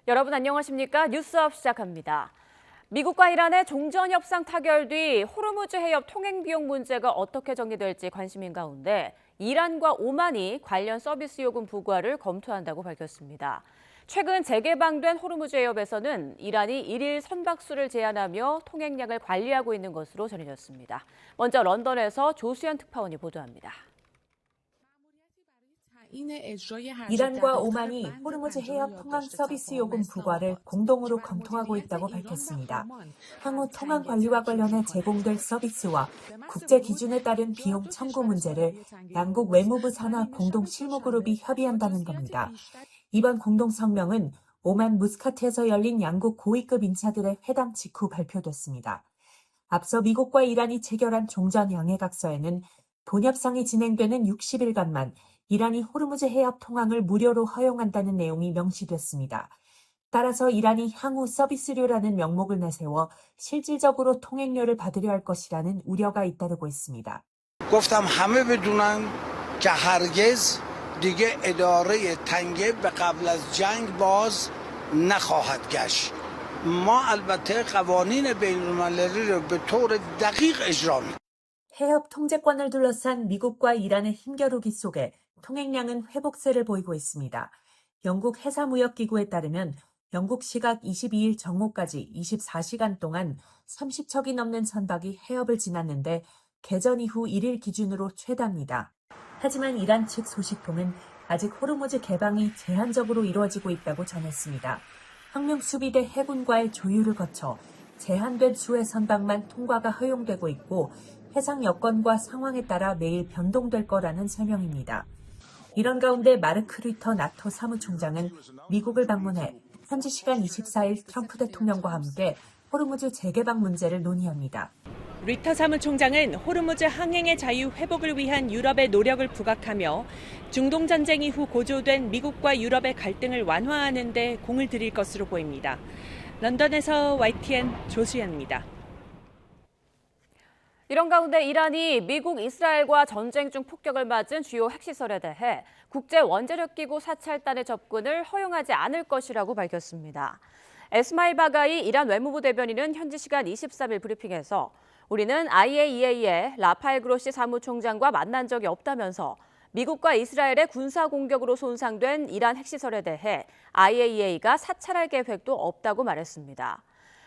여러분 안녕하십니까? 뉴스업 시작합니다. 미국과 이란의 종전 협상 타결 뒤 호르무즈 해협 통행 비용 문제가 어떻게 정리될지 관심인 가운데 이란과 오만이 관련 서비스 요금 부과를 검토한다고 밝혔습니다. 최근 재개방된 호르무즈 해협에서는 이란이 일일 선박수를 제한하며 통행량을 관리하고 있는 것으로 전해졌습니다. 먼저 런던에서 조수연 특파원이 보도합니다. 이란과 오만이 호르무즈 해협 통항 서비스 요금 부과를 공동으로 검토하고 있다고 밝혔습니다. 향후 통항 관리와 관련해 제공될 서비스와 국제 기준에 따른 비용 청구 문제를 양국 외무부 산하 공동 실무그룹이 협의한다는 겁니다. 이번 공동 성명은 오만 무스카트에서 열린 양국 고위급 인사들의 회담 직후 발표됐습니다. 앞서 미국과 이란이 체결한 종전 양해각서에는 본협상이 진행되는 60일간만 이란이 호르무즈 해협 통항을 무료로 허용한다는 내용이 명시됐습니다. 따라서 이란이 향후 서비스료라는 명목을 내세워 실질적으로 통행료를 받으려 할 것이라는 우려가 잇따르고 있습니다. گفتم همه بدونن که هرگز دیگه اداره تنگه به قبل از جنگ باز نخواهد گشت. ما البته قوانین بین‌المللی رو به طور دقیق اجرا می‌کنیم. 해협 통제권을 둘러싼 미국과 이란의 힘겨루기 속에 통행량은 회복세를 보이고 있습니다. 영국 해사무역기구에 따르면 영국 시각 22일 정오까지 24시간 동안 30척이 넘는 선박이 해협을 지났는데 개전 이후 1일 기준으로 최다입니다. 하지만 이란 측 소식통은 아직 호르무즈 개방이 제한적으로 이루어지고 있다고 전했습니다. 혁명수비대 해군과의 조율을 거쳐 제한된 수의 선박만 통과가 허용되고 있고 해상 여건과 상황에 따라 매일 변동될 거라는 설명입니다. 이런 가운데 마르크 류터 나토 사무총장은 미국을 방문해 현지 시간 24일 트럼프 대통령과 함께 호르무즈 재개방 문제를 논의합니다. 류터 사무총장은 호르무즈 항행의 자유 회복을 위한 유럽의 노력을 부각하며 중동 전쟁 이후 고조된 미국과 유럽의 갈등을 완화하는 데 공을 들일 것으로 보입니다. 런던에서 YTN 조수연입니다. 이런 가운데 이란이 미국, 이스라엘과 전쟁 중 폭격을 맞은 주요 핵시설에 대해 국제원자력기구 사찰단의 접근을 허용하지 않을 것이라고 밝혔습니다. 에스마일 바가이 이란 외무부 대변인은 현지 시간 23일 브리핑에서 우리는 IAEA의 라파엘 그로시 사무총장과 만난 적이 없다면서 미국과 이스라엘의 군사 공격으로 손상된 이란 핵시설에 대해 IAEA가 사찰할 계획도 없다고 말했습니다.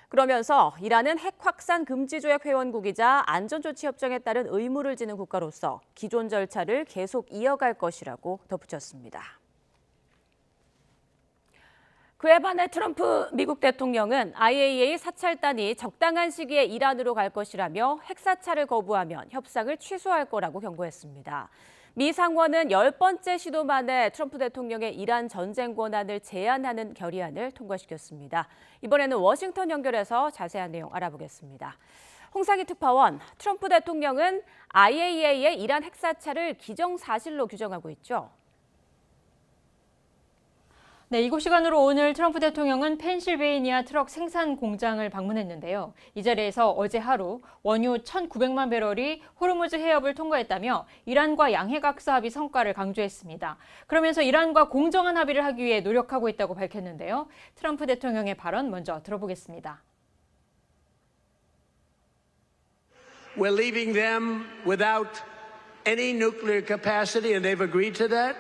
그러면서 이란은 핵 확산 금지 조약 회원국이자 안전조치 협정에 따른 의무를 지는 국가로서 기존 절차를 계속 이어갈 것이라고 덧붙였습니다. 그에 반해 트럼프 미국 대통령은 IAEA 사찰단이 적당한 시기에 이란으로 갈 것이라며 핵 사찰을 거부하면 협상을 취소할 거라고 경고했습니다. 미 상원은 10번째 시도 만에 트럼프 대통령의 이란 전쟁 권한을 제한하는 결의안을 통과시켰습니다. 이번에는 워싱턴 연결해서 자세한 내용 알아보겠습니다. 홍상희 특파원, 트럼프 대통령은 IAEA의 이란 핵 사찰을 기정사실로 규정하고 있죠. 네, 이곳 시간으로 오늘 트럼프 대통령은 펜실베이니아 트럭 생산 공장을 방문했는데요. 이 자리에서 어제 하루 원유 1,900만 배럴이 호르무즈 해협을 통과했다며 이란과 양해각서 합의 성과를 강조했습니다. 그러면서 이란과 공정한 합의를 하기 위해 노력하고 있다고 밝혔는데요. 트럼프 대통령의 발언 먼저 들어보겠습니다. We're leaving them without any nuclear capacity, and they've agreed to that,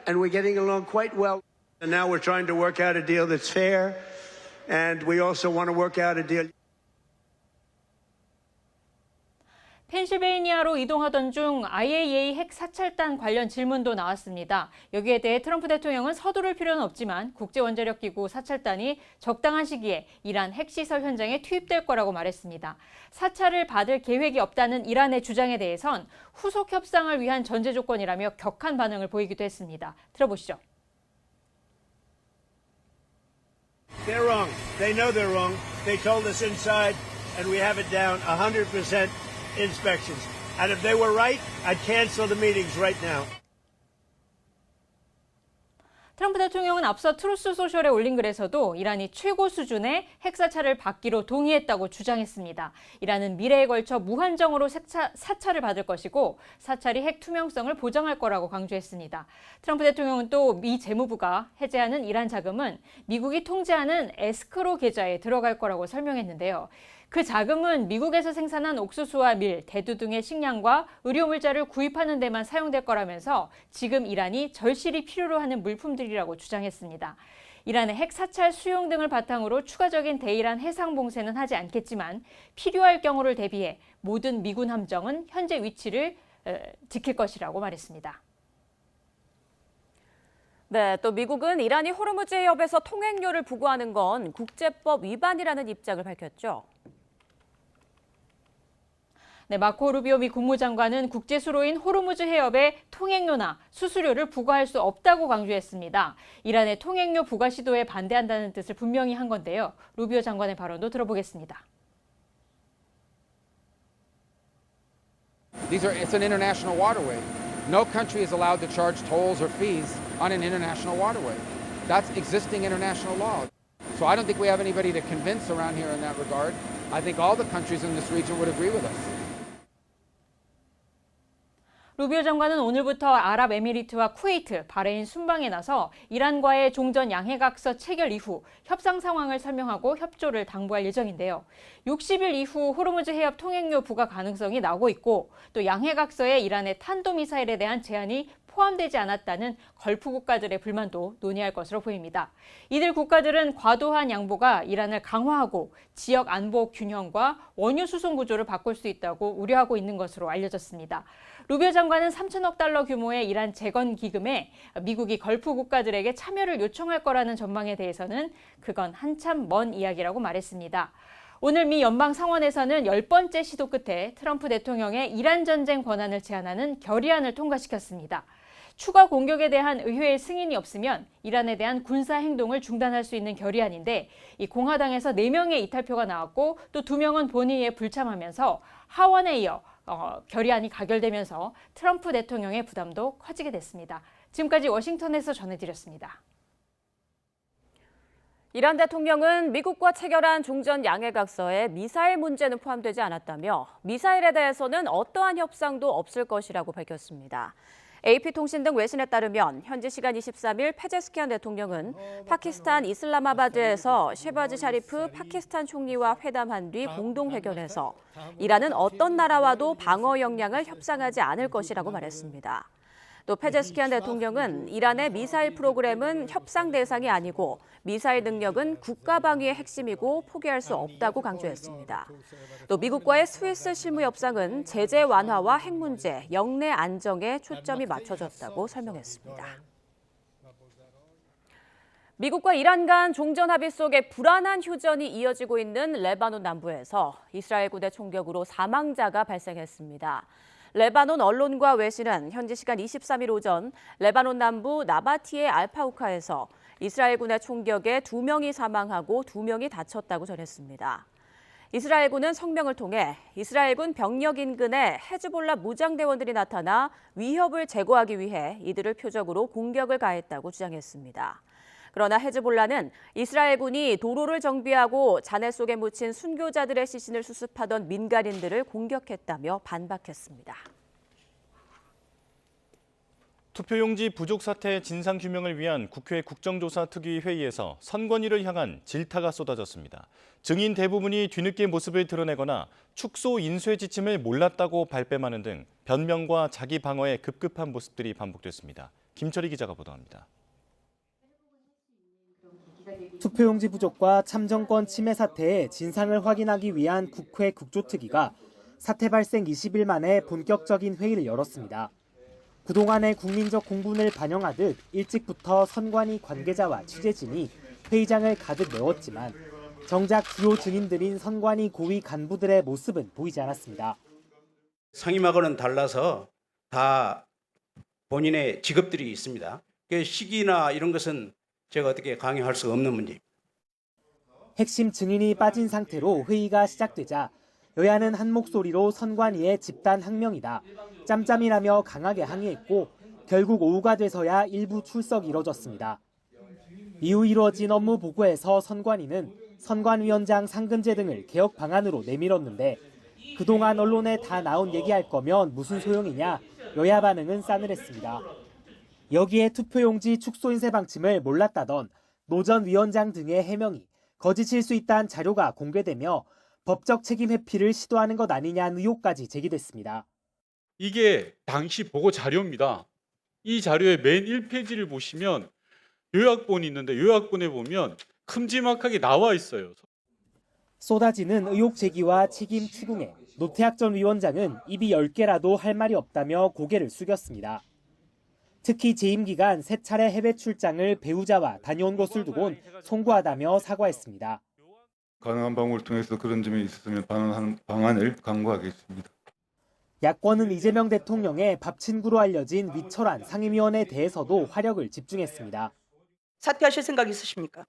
and we're getting along quite well. And now we're trying to work out a deal that's fair, and we also want to work out a deal. 펜실베이니아로 이동하던 중 IAEA 핵 사찰단 관련 질문도 나왔습니다. 여기에 대해 트럼프 대통령은 서두를 필요는 없지만 국제원자력기구 사찰단이 적당한 시기에 이란 핵시설 현장에 투입될 거라고 말했습니다. 사찰을 받을 계획이 없다는 이란의 주장에 대해선 후속 협상을 위한 전제 조건이라며 격한 반응을 보이기도 했습니다. 들어보시죠. They're wrong. They know they're wrong. They told us inside, and we have it down 100% inspections. And if they were right, I'd cancel the meetings right now. 트럼프 대통령은 앞서 트루스 소셜에 올린 글에서도 이란이 최고 수준의 핵사찰을 받기로 동의했다고 주장했습니다. 이란은 미래에 걸쳐 무한정으로 사찰을 받을 것이고 사찰이 핵 투명성을 보장할 거라고 강조했습니다. 트럼프 대통령은 또 미 재무부가 해제하는 이란 자금은 미국이 통제하는 에스크로 계좌에 들어갈 거라고 설명했는데요. 그 자금은 미국에서 생산한 옥수수와 밀, 대두 등의 식량과 의료물자를 구입하는 데만 사용될 거라면서 지금 이란이 절실히 필요로 하는 물품들이라고 주장했습니다. 이란의 핵 사찰 수용 등을 바탕으로 추가적인 대이란 해상 봉쇄는 하지 않겠지만 필요할 경우를 대비해 모든 미군 함정은 현재 위치를 지킬 것이라고 말했습니다. 네, 또 미국은 이란이 호르무즈 해협에서 통행료를 부과하는 건 국제법 위반이라는 입장을 밝혔죠. 네, 마코 루비오 미 국무장관은 국제수로인 호르무즈 해협에 통행료나 수수료를 부과할 수 없다고 강조했습니다. 이란의 통행료 부과 시도에 반대한다는 뜻을 분명히 한 건데요. 루비오 장관의 발언도 들어보겠습니다. It's an international waterway. No country is allowed to charge tolls or fees on an international waterway. That's existing international law. So I don't think we have anybody to convince around here in that regard. I think all the countries in this region would agree with us. 루비오 장관은 오늘부터 아랍에미리트와 쿠웨이트, 바레인 순방에 나서 이란과의 종전 양해각서 체결 이후 협상 상황을 설명하고 협조를 당부할 예정인데요. 60일 이후 호르무즈 해협 통행료 부과 가능성이 나오고 있고 또 양해각서에 이란의 탄도미사일에 대한 제한이 포함되지 않았다는 걸프 국가들의 불만도 논의할 것으로 보입니다. 이들 국가들은 과도한 양보가 이란을 강화하고 지역 안보 균형과 원유 수송 구조를 바꿀 수 있다고 우려하고 있는 것으로 알려졌습니다. 루비오 장관은 3천억 달러 규모의 이란 재건 기금에 미국이 걸프 국가들에게 참여를 요청할 거라는 전망에 대해서는 그건 한참 먼 이야기라고 말했습니다. 오늘 미 연방 상원에서는 10번째 시도 끝에 트럼프 대통령의 이란 전쟁 권한을 제한하는 결의안을 통과시켰습니다. 추가 공격에 대한 의회의 승인이 없으면 이란에 대한 군사 행동을 중단할 수 있는 결의안인데 이 공화당에서 4명의 이탈표가 나왔고 또 2명은 본회의에 불참하면서 하원에 이어 결의안이 가결되면서 트럼프 대통령의 부담도 커지게 됐습니다. 지금까지 워싱턴에서 전해드렸습니다. 이란 대통령은 미국과 체결한 종전 양해각서에 미사일 문제는 포함되지 않았다며 미사일에 대해서는 어떠한 협상도 없을 것이라고 밝혔습니다. AP통신 등 외신에 따르면 현지 시간 23일 페제스키안 대통령은 파키스탄 이슬라마바드에서 셰바즈 샤리프 파키스탄 총리와 회담한 뒤 공동회견에서 이란은 어떤 나라와도 방어 역량을 협상하지 않을 것이라고 말했습니다. 또 페제스키안 대통령은 이란의 미사일 프로그램은 협상 대상이 아니고 미사일 능력은 국가 방위의 핵심이고 포기할 수 없다고 강조했습니다. 또 미국과의 스위스 실무 협상은 제재 완화와 핵 문제, 영내 안정에 초점이 맞춰졌다고 설명했습니다. 미국과 이란 간 종전 합의 속에 불안한 휴전이 이어지고 있는 레바논 남부에서 이스라엘 군의 총격으로 사망자가 발생했습니다. 레바논 언론과 외신은 현지 시간 23일 오전 레바논 남부 나바티의 알파우카에서 이스라엘군의 총격에 2명이 사망하고 2명이 다쳤다고 전했습니다. 이스라엘군은 성명을 통해 이스라엘군 병력 인근에 헤즈볼라 무장대원들이 나타나 위협을 제거하기 위해 이들을 표적으로 공격을 가했다고 주장했습니다. 그러나 헤즈볼라는 이스라엘군이 도로를 정비하고 잔해 속에 묻힌 순교자들의 시신을 수습하던 민간인들을 공격했다며 반박했습니다. 투표용지 부족 사태 진상규명을 위한 국회 국정조사특위 회의에서 선관위를 향한 질타가 쏟아졌습니다. 증인 대부분이 뒤늦게 모습을 드러내거나 축소 인쇄 지침을 몰랐다고 발뺌하는 등 변명과 자기 방어에 급급한 모습들이 반복됐습니다. 김철희 기자가 보도합니다. 투표용지 부족과 참정권 침해 사태의 진상을 확인하기 위한 국회 국조특위가 사태 발생 20일 만에 본격적인 회의를 열었습니다. 그동안의 국민적 공분을 반영하듯 일찍부터 선관위 관계자와 취재진이 회의장을 가득 메웠지만 정작 주요 증인들인 선관위 고위 간부들의 모습은 보이지 않았습니다. 상임하고는 달라서 다 본인의 직업들이 있습니다. 시기나 이런 것은 제가 어떻게 강요할 수 없는 문제입니다. 핵심 증인이 빠진 상태로 회의가 시작되자 여야는 한 목소리로 선관위의 집단 항명이다, 짬짬이라며 강하게 항의했고 결국 오후가 돼서야 일부 출석이 이뤄졌습니다. 이후 이루어진 업무 보고에서 선관위는 선관위원장 상근제 등을 개혁 방안으로 내밀었는데 그동안 언론에 다 나온 얘기할 거면 무슨 소용이냐 여야 반응은 싸늘했습니다. 여기에 투표용지 축소 인쇄 방침을 몰랐다던 노 전 위원장 등의 해명이 거짓일 수 있다는 자료가 공개되며 법적 책임 회피를 시도하는 것 아니냐는 의혹까지 제기됐습니다. 이게 당시 보고 자료입니다. 이 자료의 맨 1페이지를 보시면 요약본이 있는데 요약본에 보면 큼지막하게 나와 있어요. 쏟아지는 의혹 제기와 책임 추궁에 노태학 전 위원장은 입이 10개라도 할 말이 없다며 고개를 숙였습니다. 특히 재임 기간 3차례 해외 출장을 배우자와 다녀온 것을 두곤 송구하다며 사과했습니다. 가능한 방법을 통해서 그런 점이 있었으면 반환하는 방안을 강구하겠습니다. 야권은 이재명 대통령의 밥친구로 알려진 위철환 상임위원에 대해서도 화력을 집중했습니다. 사퇴하실 생각 있으십니까?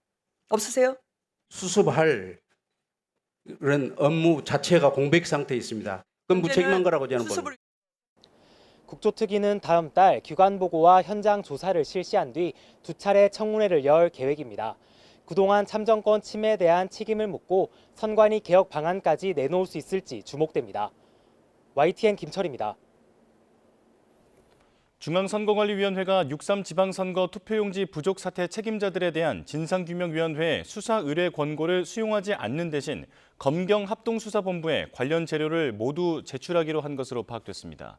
없으세요? 수습할 그런 업무 자체가 공백 상태에 있습니다. 그건 무책임한 거라고 저는 봅니다. 국조특위는 다음 달 기관 보고와 현장 조사를 실시한 뒤 2차례 청문회를 열 계획입니다. 그동안 참정권 침해에 대한 책임을 묻고 선관위 개혁 방안까지 내놓을 수 있을지 주목됩니다. YTN 김철입니다. 중앙선거관리위원회가 6.3 지방선거 투표용지 부족 사태 책임자들에 대한 진상규명위원회의 수사 의뢰 권고를 수용하지 않는 대신 검경합동수사본부에 관련 자료를 모두 제출하기로 한 것으로 파악됐습니다.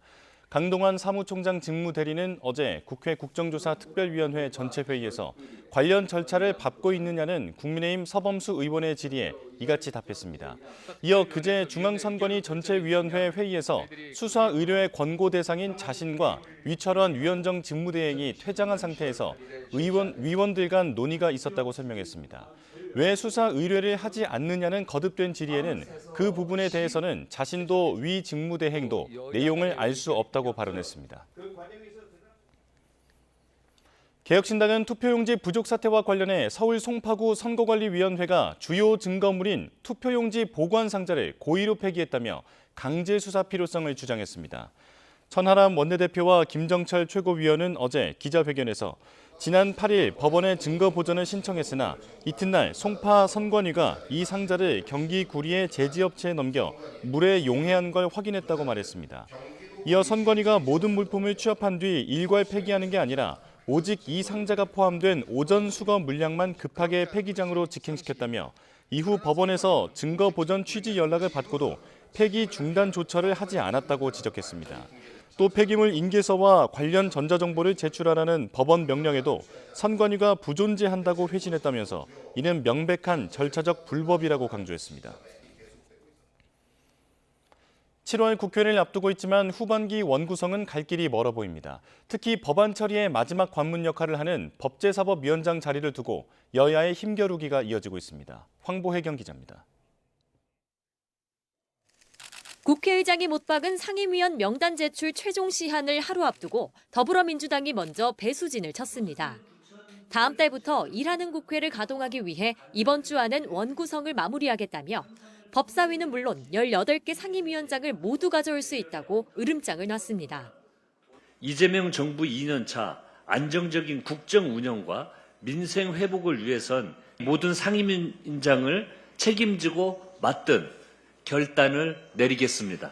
강동원 사무총장 직무대리는 어제 국회 국정조사 특별위원회 전체 회의에서 관련 절차를 밟고 있느냐는 국민의힘 서범수 의원의 질의에 이같이 답했습니다. 이어 그제 중앙선관위 전체위원회 회의에서 수사 의뢰의 권고 대상인 자신과 위철원 위원정 직무대행이 퇴장한 상태에서 위원들 간 논의가 있었다고 설명했습니다. 왜 수사 의뢰를 하지 않느냐는 거듭된 질의에는 그 부분에 대해서는 자신도 위 직무대행도 내용을 알 수 없다고 발언했습니다. 개혁신당은 투표용지 부족 사태와 관련해 서울 송파구 선거관리위원회가 주요 증거물인 투표용지 보관 상자를 고의로 폐기했다며 강제 수사 필요성을 주장했습니다. 천하람 원내대표와 김정철 최고위원은 어제 기자회견에서 지난 8일 법원에 증거 보전을 신청했으나 이튿날 송파 선관위가 이 상자를 경기 구리의 제지업체에 넘겨 물에 용해한 걸 확인했다고 말했습니다. 이어 선관위가 모든 물품을 취합한 뒤 일괄 폐기하는 게 아니라 오직 이 상자가 포함된 오전 수거 물량만 급하게 폐기장으로 직행시켰다며 이후 법원에서 증거 보전 취지 연락을 받고도 폐기 중단 조처를 하지 않았다고 지적했습니다. 또 폐기물 인계서와 관련 전자정보를 제출하라는 법원 명령에도 선관위가 부존재한다고 회신했다면서 이는 명백한 절차적 불법이라고 강조했습니다. 7월 국회를 앞두고 있지만 후반기 원구성은 갈 길이 멀어 보입니다. 특히 법안 처리의 마지막 관문 역할을 하는 법제사법위원장 자리를 두고 여야의 힘겨루기가 이어지고 있습니다. 황보혜경 기자입니다. 국회의장이 못 박은 상임위원 명단 제출 최종 시한을 하루 앞두고 더불어민주당이 먼저 배수진을 쳤습니다. 다음 달부터 일하는 국회를 가동하기 위해 이번 주 안엔 원구성을 마무리하겠다며 법사위는 물론 18개 상임위원장을 모두 가져올 수 있다고 으름장을 놨습니다. 이재명 정부 2년차 안정적인 국정 운영과 민생 회복을 위해선 모든 상임위원장을 책임지고 맡든 결단을 내리겠습니다.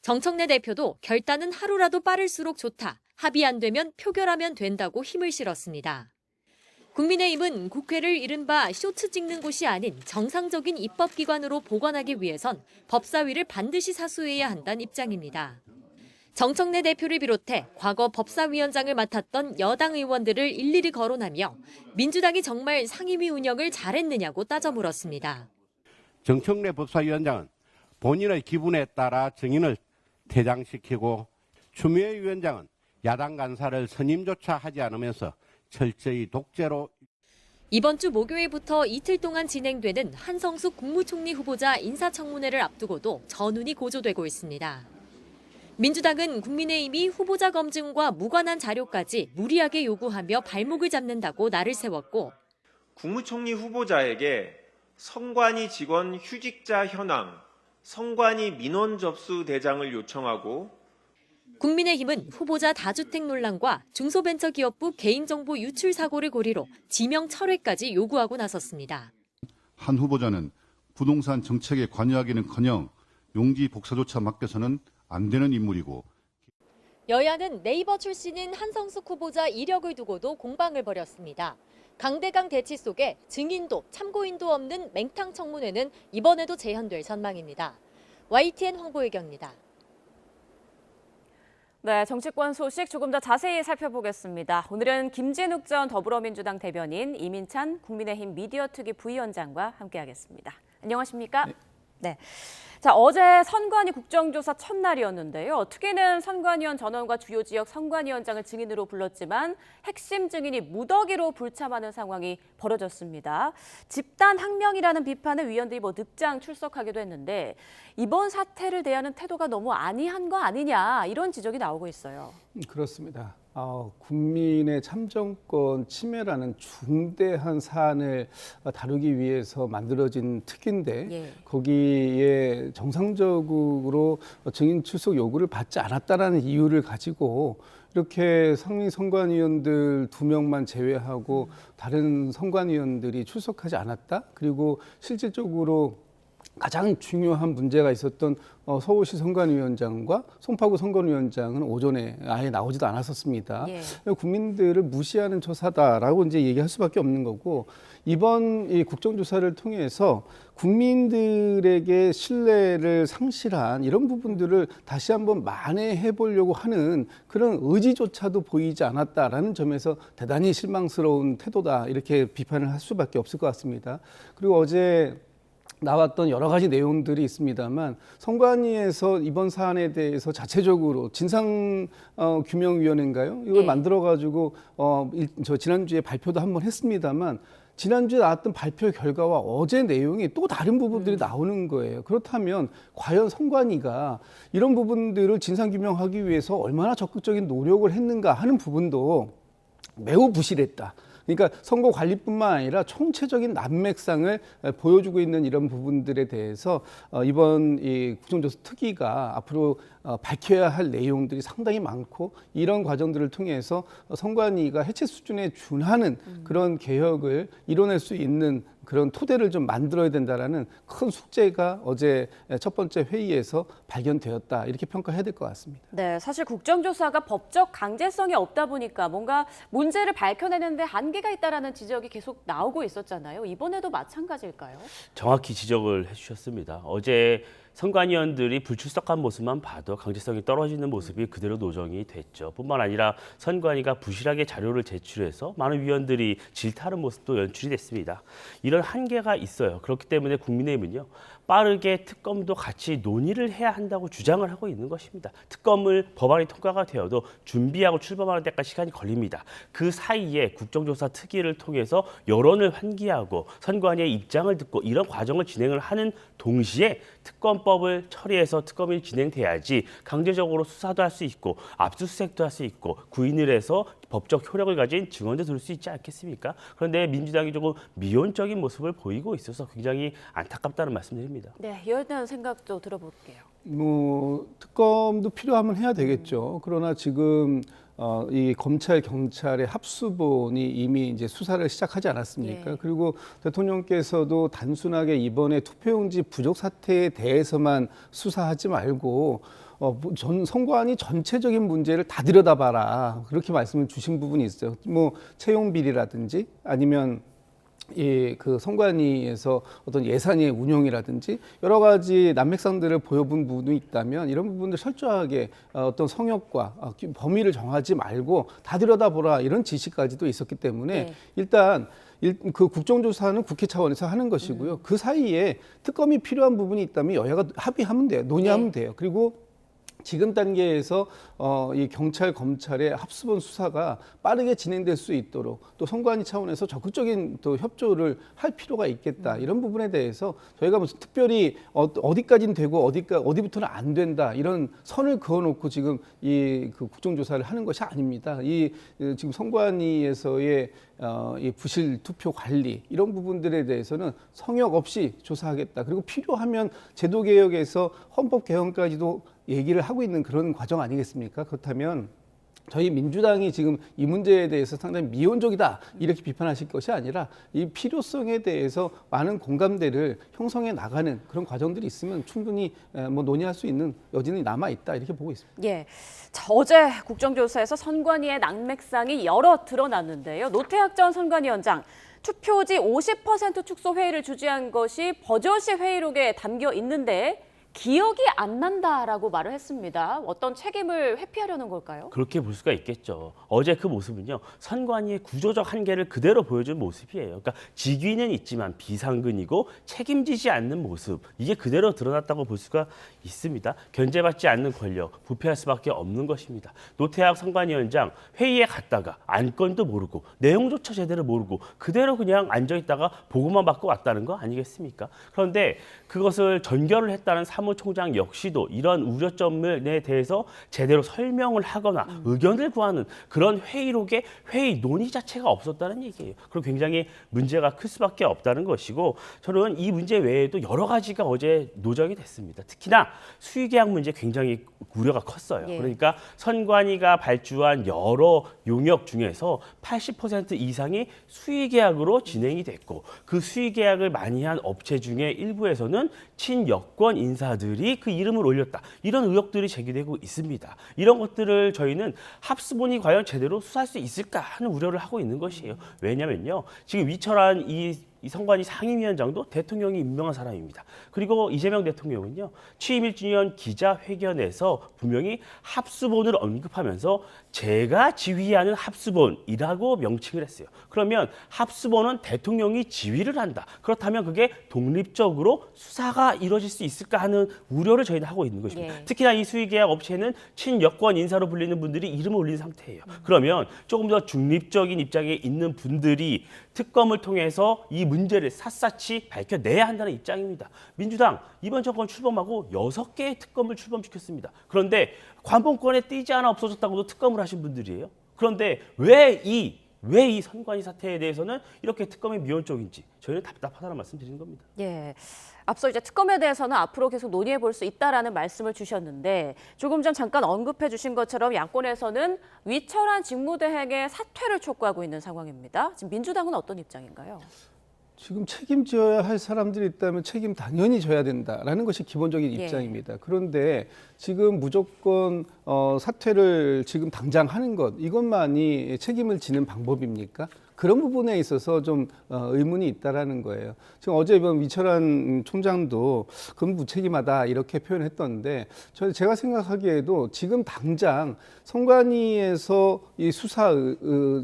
정청래 대표도 결단은 하루라도 빠를수록 좋다. 합의 안 되면 표결하면 된다고 힘을 실었습니다. 국민의힘은 국회를 이른바 쇼츠 찍는 곳이 아닌 정상적인 입법기관으로 보관하기 위해선 법사위를 반드시 사수해야 한다는 입장입니다. 정청래 대표를 비롯해 과거 법사위원장을 맡았던 여당 의원들을 일일이 거론하며 민주당이 정말 상임위 운영을 잘했느냐고 따져 물었습니다. 정청래 법사위원장은 본인의 기분에 따라 정인을 퇴장시키고 추미애 위원장은 야당 간사를 선임조차 하지 않으면서 철저히 독재로. 이번 주 목요일부터 이틀 동안 진행되는 한성숙 국무총리 후보자 인사청문회를 앞두고도 전운이 고조되고 있습니다. 민주당은 국민의힘이 후보자 검증과 무관한 자료까지 무리하게 요구하며 발목을 잡는다고 날을 세웠고 국무총리 후보자에게 선관위 직원 휴직자 현황, 선관위 민원 접수 대장을 요청하고 국민의힘은 후보자 다주택 논란과 중소벤처기업부 개인정보 유출 사고를 고리로 지명 철회까지 요구하고 나섰습니다. 한 후보자는 부동산 정책에 관여하기는커녕 용지 복사조차 맡겨서는 안 되는 인물이고, 여야는 네이버 출신인 한성숙 후보자 이력을 두고도 공방을 벌였습니다. 강대강 대치 속에 증인도 참고인도 없는 맹탕 청문회는 이번에도 재현될 전망입니다. YTN 황보혜경입니다. 네, 정치권 소식 조금 더 자세히 살펴보겠습니다. 오늘은 김진욱 전 더불어민주당 대변인, 이민찬 국민의힘 미디어특위 부위원장과 함께하겠습니다. 안녕하십니까? 네. 자, 어제 선관위 국정조사 첫날이었는데요. 특위는 선관위원 전원과 주요 지역 선관위원장을 증인으로 불렀지만 핵심 증인이 무더기로 불참하는 상황이 벌어졌습니다. 집단 항명이라는 비판에 위원들이 늑장 출석하기도 했는데 이번 사태를 대하는 태도가 너무 안이한 거 아니냐 이런 지적이 나오고 있어요. 그렇습니다. 국민의 참정권 침해라는 중대한 사안을 다루기 위해서 만들어진 특위인데 거기에 정상적으로 증인 출석 요구를 받지 않았다라는 이유를 가지고 이렇게 상임 선관위원들 2명만 제외하고 다른 선관위원들이 출석하지 않았다. 그리고 실질적으로 가장 중요한 문제가 있었던 서울시 선관위원장과 송파구 선관위원장은 오전에 아예 나오지도 않았었습니다. 국민들을 무시하는 조사다라고 이제 얘기할 수밖에 없는 거고, 이번 이 국정조사를 통해서 국민들에게 신뢰를 상실한 이런 부분들을 다시 한번 만회해 보려고 하는 그런 의지조차도 보이지 않았다라는 점에서 대단히 실망스러운 태도다, 이렇게 비판을 할 수밖에 없을 것 같습니다. 그리고 어제 나왔던 여러 가지 내용들이 있습니다만 선관위에서 이번 사안에 대해서 자체적으로 진상규명위원회인가요? 이걸 만들어가지고 저 지난주에 발표도 한번 했습니다만 지난주에 나왔던 발표 결과와 어제 내용이 또 다른 부분들이 나오는 거예요. 그렇다면 과연 선관위가 이런 부분들을 진상규명하기 위해서 얼마나 적극적인 노력을 했는가 하는 부분도 매우 부실했다. 그러니까 선거관리뿐만 아니라 총체적인 난맥상을 보여주고 있는 이런 부분들에 대해서 이번 이 국정조사 특위가 앞으로 밝혀야 할 내용들이 상당히 많고, 이런 과정들을 통해서 선관위가 해체 수준에 준하는 그런 개혁을 이뤄낼 수 있는 그런 토대를 좀 만들어야 된다라는 큰 숙제가 어제 첫 번째 회의에서 발견되었다, 이렇게 평가해야 될 것 같습니다. 네, 사실 국정조사가 법적 강제성이 없다 보니까 뭔가 문제를 밝혀내는데 한계가 있다라는 지적이 계속 나오고 있었잖아요. 이번에도 마찬가지일까요? 정확히 지적을 해주셨습니다. 어제 선관위원들이 불출석한 모습만 봐도 강제성이 떨어지는 모습이 그대로 노정이 됐죠. 뿐만 아니라 선관위가 부실하게 자료를 제출해서 많은 위원들이 질타하는 모습도 연출이 됐습니다. 이런 한계가 있어요. 그렇기 때문에 국민의힘은요, 빠르게 특검도 같이 논의를 해야 한다고 주장을 하고 있는 것입니다. 특검을 법안이 통과가 되어도 준비하고 출범하는 데까지 시간이 걸립니다. 그 사이에 국정조사 특위를 통해서 여론을 환기하고 선관위의 입장을 듣고 이런 과정을 진행을 하는 동시에 특검법을 처리해서 특검이 진행돼야지 강제적으로 수사도 할 수 있고 압수수색도 할 수 있고 구인을 해서 법적 효력을 가진 증언도 들을 수 있지 않겠습니까? 그런데 민주당이 조금 미온적인 모습을 보이고 있어서 굉장히 안타깝다는 말씀드립니다. 네, 이에 대한 생각도 들어볼게요. 특검도 필요하면 해야 되겠죠. 그러나 지금 이 검찰 경찰의 합수본이 이미 이제 수사를 시작하지 않았습니까? 그리고 대통령께서도 단순하게 이번에 투표용지 부족 사태에 대해서만 수사하지 말고 선관위 전체적인 문제를 다 들여다봐라, 그렇게 말씀을 주신 부분이 있어요. 채용 비리라든지 아니면 그 선관위에서 어떤 예산의 운용이라든지 여러 가지 난맥상들을 보여본 부분이 있다면 이런 부분들 철저하게 어떤 성역과 범위를 정하지 말고 다 들여다보라, 이런 지시까지도 있었기 때문에 일단 그 국정조사는 국회 차원에서 하는 것이고요. 그 사이에 특검이 필요한 부분이 있다면 여야가 합의하면 돼요. 논의하면 돼요. 그리고 지금 단계에서 이 경찰, 검찰의 합수본 수사가 빠르게 진행될 수 있도록 또 선관위 차원에서 적극적인 또 협조를 할 필요가 있겠다. 이런 부분에 대해서 저희가 무슨 특별히 어디까지는 되고 어디부터는 안 된다, 이런 선을 그어놓고 지금 이 그 국정조사를 하는 것이 아닙니다. 지금 선관위에서의 이 부실 투표 관리, 이런 부분들에 대해서는 성역 없이 조사하겠다. 그리고 필요하면 제도 개혁에서 헌법 개헌까지도 얘기를 하고 있는 그런 과정 아니겠습니까? 그렇다면 저희 민주당이 지금 이 문제에 대해서 상당히 미온적이다 이렇게 비판하실 것이 아니라 이 필요성에 대해서 많은 공감대를 형성해 나가는 그런 과정들이 있으면 충분히 뭐 논의할 수 있는 여지는 남아 있다 이렇게 보고 있습니다. 예. 자, 어제 국정조사에서 선관위의 난맥상이 여러 드러났는데요. 노태학 전 선관위원장 투표지 50% 축소 회의를 주재한 것이 버젓이 회의록에 담겨 있는데 기억이 안 난다라고 말을 했습니다. 어떤 책임을 회피하려는 걸까요? 그렇게 볼 수가 있겠죠. 어제 그 모습은요. 선관위의 구조적 한계를 그대로 보여준 모습이에요. 그러니까 직위는 있지만 비상근이고 책임지지 않는 모습. 이게 그대로 드러났다고 볼 수가 있습니다. 견제받지 않는 권력, 부패할 수밖에 없는 것입니다. 노태학 선관위원장 회의에 갔다가 안건도 모르고 내용조차 제대로 모르고 그대로 그냥 앉아있다가 보고만 받고 왔다는 거 아니겠습니까? 그런데 그것을 전결을 했다는 사무총장 역시도 이런 우려점에 대해서 제대로 설명을 하거나 의견을 구하는 그런 회의록에 회의 논의 자체가 없었다는 얘기예요. 그럼 굉장히 문제가 클 수밖에 없다는 것이고 저는 이 문제 외에도 여러 가지가 어제 노정이 됐습니다. 특히나 수의계약 문제 굉장히 우려가 컸어요. 예. 그러니까 선관위가 발주한 여러 용역 중에서 80% 이상이 수의계약으로 진행이 됐고 그 수의계약을 많이 한 업체 중에 일부에서는 친여권 인사들이 그 이름을 올렸다. 이런 의혹들이 제기되고 있습니다. 이런 것들을 저희는 합수본이 과연 제대로 수사할 수 있을까 하는 우려를 하고 있는 것이에요. 왜냐면요. 지금 위철한 이 선관위 상임위원장도 대통령이 임명한 사람입니다. 그리고 이재명 대통령은요. 취임 1주년 기자회견에서 분명히 합수본을 언급하면서 제가 지휘하는 합수본이라고 명칭을 했어요. 그러면 합수본은 대통령이 지휘를 한다. 그렇다면 그게 독립적으로 수사가 이루어질 수 있을까 하는 우려를 저희는 하고 있는 것입니다. 예. 특히나 이 수의계약 업체는 친여권 인사로 불리는 분들이 이름을 올린 상태예요. 그러면 조금 더 중립적인 입장에 있는 분들이 특검을 통해서 이 문제를 샅샅이 밝혀내야 한다는 입장입니다. 민주당 이번 정권 출범하고 6개의 특검을 출범시켰습니다. 그런데 관봉권에 띄지 않아 없어졌다고도 특검을 하신 분들이에요. 그런데 왜 이 선관위 사태에 대해서는 이렇게 특검이 미온적인지 저희는 답답하다는 말씀 드리는 겁니다. 예. 앞서 이제 특검에 대해서는 앞으로 계속 논의해 볼 수 있다라는 말씀을 주셨는데 조금 전 잠깐 언급해 주신 것처럼 야권에서는 위철한 직무대행의 사퇴를 촉구하고 있는 상황입니다. 지금 민주당은 어떤 입장인가요? 지금 책임져야 할 사람들이 있다면 책임 당연히 져야 된다라는 것이 기본적인 예. 입장입니다. 그런데 지금 무조건 사퇴를 지금 당장 하는 것 이것만이 책임을 지는 방법입니까? 그런 부분에 있어서 좀 의문이 있다라는 거예요. 지금 어제 이번 위철한 총장도 그건 무책임하다 이렇게 표현했던데 제가 생각하기에도 지금 당장 선관위에서 이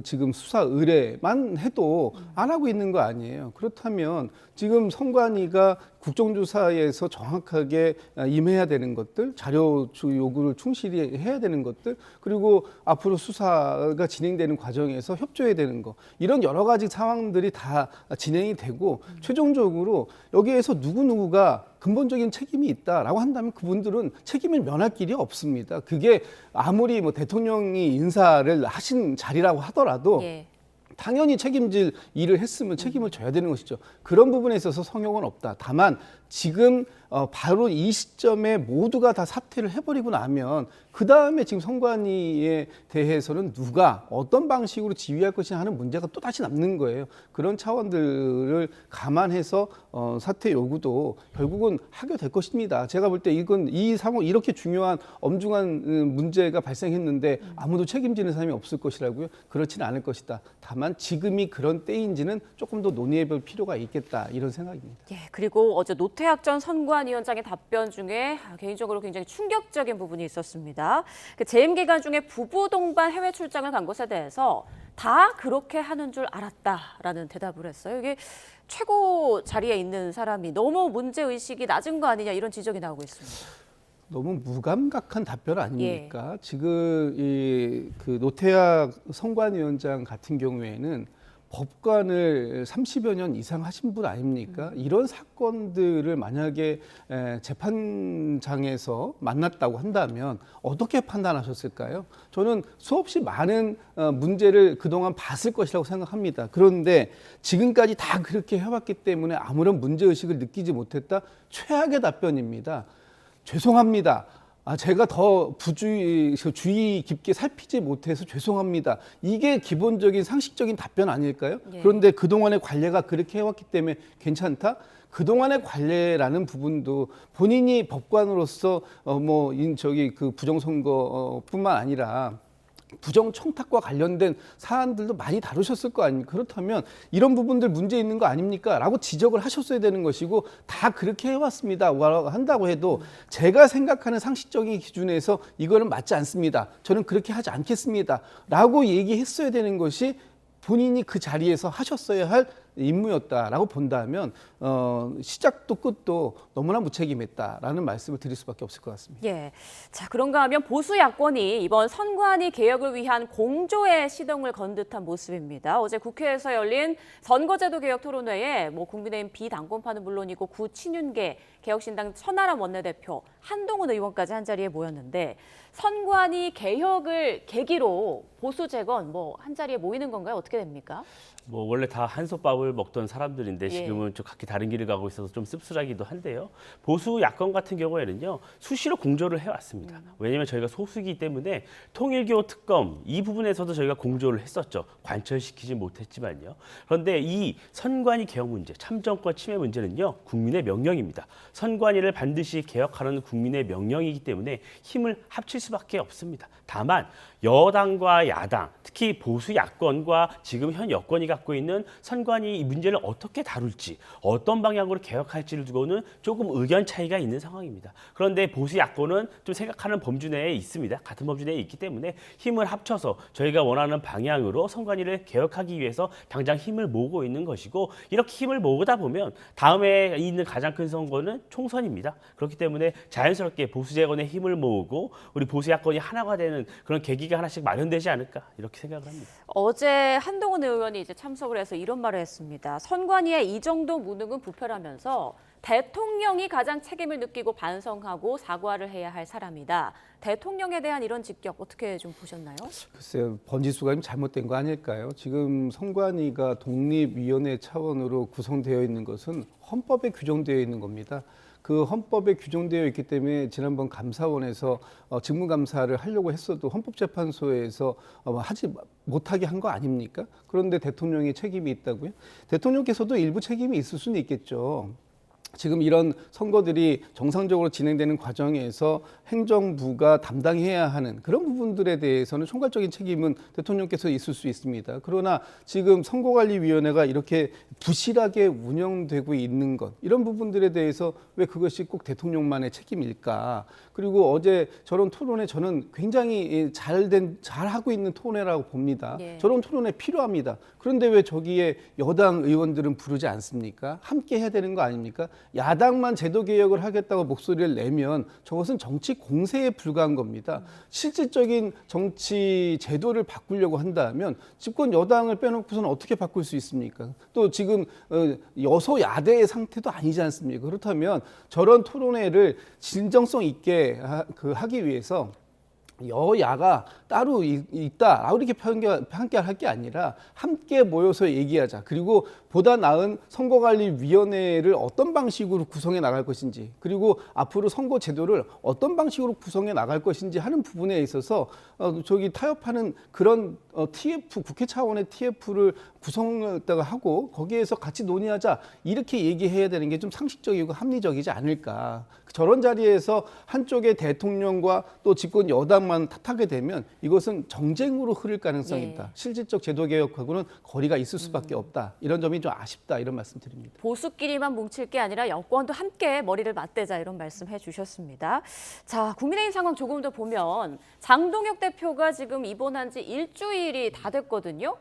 지금 수사 의뢰만 해도 안 하고 있는 거 아니에요. 그렇다면 지금 선관위가 국정조사에서 정확하게 임해야 되는 것들, 자료 요구를 충실히 해야 되는 것들, 그리고 앞으로 수사가 진행되는 과정에서 협조해야 되는 거 이런 여러 가지 상황들이 다 진행이 되고 최종적으로 여기에서 누구누구가 근본적인 책임이 있다라고 한다면 그분들은 책임을 면할 길이 없습니다. 그게 아무리 뭐 대통령이 인사를 하신 자리라고 하더라도 예. 당연히 책임질 일을 했으면 책임을 져야 되는 것이죠. 그런 부분에 있어서 성역은 없다. 다만 지금 바로 이 시점에 모두가 다 사퇴를 해버리고 나면 그 다음에 지금 선관위에 대해서는 누가 어떤 방식으로 지휘할 것이냐 하는 문제가 또 다시 남는 거예요. 그런 차원들을 감안해서 사퇴 요구도 결국은 하게 될 것입니다. 제가 볼 때 이 상황 이렇게 중요한 엄중한 문제가 발생했는데 아무도 책임지는 사람이 없을 것이라고요? 그렇지는 않을 것이다. 다만 지금이 그런 때인지는 조금 더 논의해볼 필요가 있겠다 이런 생각입니다. 예, 그리고 어제 노태학 전 선관위원장의 답변 중에 개인적으로 굉장히 충격적인 부분이 있었습니다. 그 재임 기간 중에 부부 동반 해외 출장을 간 것에 대해서 다 그렇게 하는 줄 알았다라는 대답을 했어요. 이게 최고 자리에 있는 사람이 너무 문제의식이 낮은 거 아니냐 이런 지적이 나오고 있습니다. 너무 무감각한 답변 아닙니까? 예. 지금 그 노태학 선관위원장 같은 경우에는 법관을 30여 년 이상 하신 분 아닙니까? 이런 사건들을 만약에 재판장에서 만났다고 한다면 어떻게 판단하셨을까요? 저는 수없이 많은 문제를 그동안 봤을 것이라고 생각합니다. 그런데 지금까지 다 그렇게 해왔기 때문에 아무런 문제의식을 느끼지 못했다? 최악의 답변입니다. 죄송합니다. 제가 더 주의 깊게 살피지 못해서 죄송합니다. 이게 기본적인 상식적인 답변 아닐까요? 예. 그런데 그동안의 관례가 그렇게 해왔기 때문에 괜찮다? 그동안의 관례라는 부분도 본인이 법관으로서 그 부정선거뿐만 아니라 부정청탁과 관련된 사안들도 많이 다루셨을 거 아닙니까? 그렇다면 이런 부분들 문제 있는 거 아닙니까? 라고 지적을 하셨어야 되는 것이고 다 그렇게 해왔습니다. 한다고 해도 제가 생각하는 상식적인 기준에서 이거는 맞지 않습니다. 저는 그렇게 하지 않겠습니다. 라고 얘기했어야 되는 것이 본인이 그 자리에서 하셨어야 할 임무였다라고 본다면 시작도 끝도 너무나 무책임했다라는 말씀을 드릴 수밖에 없을 것 같습니다. 예. 자, 그런가 하면 보수 야권이 이번 선관위 개혁을 위한 공조에 시동을 건 듯한 모습입니다. 어제 국회에서 열린 선거제도 개혁 토론회에 국민의힘 비당권파는 물론이고 구친윤계 개혁신당 천하람 원내대표, 한동훈 의원까지 한자리에 모였는데 선관위 개혁을 계기로 보수 재건 한자리에 모이는 건가요? 어떻게 됩니까? 원래 다 한솥밥을 먹던 사람들인데 지금은 좀 각기 다른 길을 가고 있어서 좀 씁쓸하기도 한데요. 보수 야권 같은 경우에는요, 수시로 공조를 해왔습니다. 왜냐하면 저희가 소수이기 때문에 통일교 특검 이 부분에서도 저희가 공조를 했었죠. 관철시키지 못했지만요. 그런데 이 선관위 개혁 문제, 참정권 침해 문제는요, 국민의 명령입니다. 선관위를 반드시 개혁하는 국민의 명령이기 때문에 힘을 합칠 수밖에 없습니다. 다만 여당과 야당, 특히 보수 야권과 지금 현 여권이 갖고 있는 선관위 이 문제를 어떻게 다룰지, 어떤 방향으로 개혁할지를 두고는 조금 의견 차이가 있는 상황입니다. 그런데 보수 야권은 좀 생각하는 범주 내에 있습니다. 같은 범주 내에 있기 때문에 힘을 합쳐서 저희가 원하는 방향으로 선관위를 개혁하기 위해서 당장 힘을 모으고 있는 것이고, 이렇게 힘을 모으다 보면 다음에 있는 가장 큰 선거는 총선입니다. 그렇기 때문에 자연스럽게 보수 재건의 힘을 모으고 우리 보수 야권이 하나가 되는 그런 계기가 하나씩 마련되지 않을까 이렇게 생각을 합니다. 어제 한동훈 의원이 이제 참석을 해서 이런 말을 했습니다. 선관위의 이 정도 무능은 부패라면서 대통령이 가장 책임을 느끼고 반성하고 사과를 해야 할 사람이다. 대통령에 대한 이런 직격 어떻게 좀 보셨나요? 글쎄요, 번지수가 좀 잘못된 거 아닐까요? 지금 선관위가 독립위원회 차원으로 구성되어 있는 것은 헌법에 규정되어 있는 겁니다. 그 헌법에 규정되어 있기 때문에 지난번 감사원에서 직무감사를 하려고 했어도 헌법재판소에서 하지 못하게 한 거 아닙니까? 그런데 대통령의 책임이 있다고요? 대통령께서도 일부 책임이 있을 수는 있겠죠. 지금 이런 선거들이 정상적으로 진행되는 과정에서 행정부가 담당해야 하는 그런 부분들에 대해서는 총괄적인 책임은 대통령께서 있을 수 있습니다. 그러나 지금 선거관리위원회가 이렇게 부실하게 운영되고 있는 것, 이런 부분들에 대해서 왜 그것이 꼭 대통령만의 책임일까? 그리고 어제 저런 토론회 저는 굉장히 잘하고 있는 토론회라고 봅니다. 예. 저런 토론회 필요합니다. 그런데 왜 저기에 여당 의원들은 부르지 않습니까? 함께 해야 되는 거 아닙니까? 야당만 제도 개혁을 하겠다고 목소리를 내면 저것은 정치 공세에 불과한 겁니다. 실질적인 정치 제도를 바꾸려고 한다면 집권 여당을 빼놓고서는 어떻게 바꿀 수 있습니까? 또 지금 여소야대의 상태도 아니지 않습니까? 그렇다면 저런 토론회를 진정성 있게 하기 위해서 여야가 따로 있다 이렇게 함께 할 게 아니라 함께 모여서 얘기하자. 그리고 보다 나은 선거관리위원회를 어떤 방식으로 구성해 나갈 것인지, 그리고 앞으로 선거 제도를 어떤 방식으로 구성해 나갈 것인지 하는 부분에 있어서 타협하는 그런 TF, 국회 차원의 TF를 구성했다가 하고 거기에서 같이 논의하자 이렇게 얘기해야 되는 게 좀 상식적이고 합리적이지 않을까. 저런 자리에서 한쪽의 대통령과 또 집권 여당만 탓하게 되면 이것은 정쟁으로 흐를 가능성이 있다. 예. 실질적 제도 개혁하고는 거리가 있을 수밖에 없다. 이런 점이 좀 아쉽다. 이런 말씀 드립니다. 보수끼리만 뭉칠 게 아니라 여권도 함께 머리를 맞대자 이런 말씀 해주셨습니다. 자, 국민의힘 상황 조금 더 보면 장동혁 대표가 지금 입원한 지 일주일이 다 됐거든요.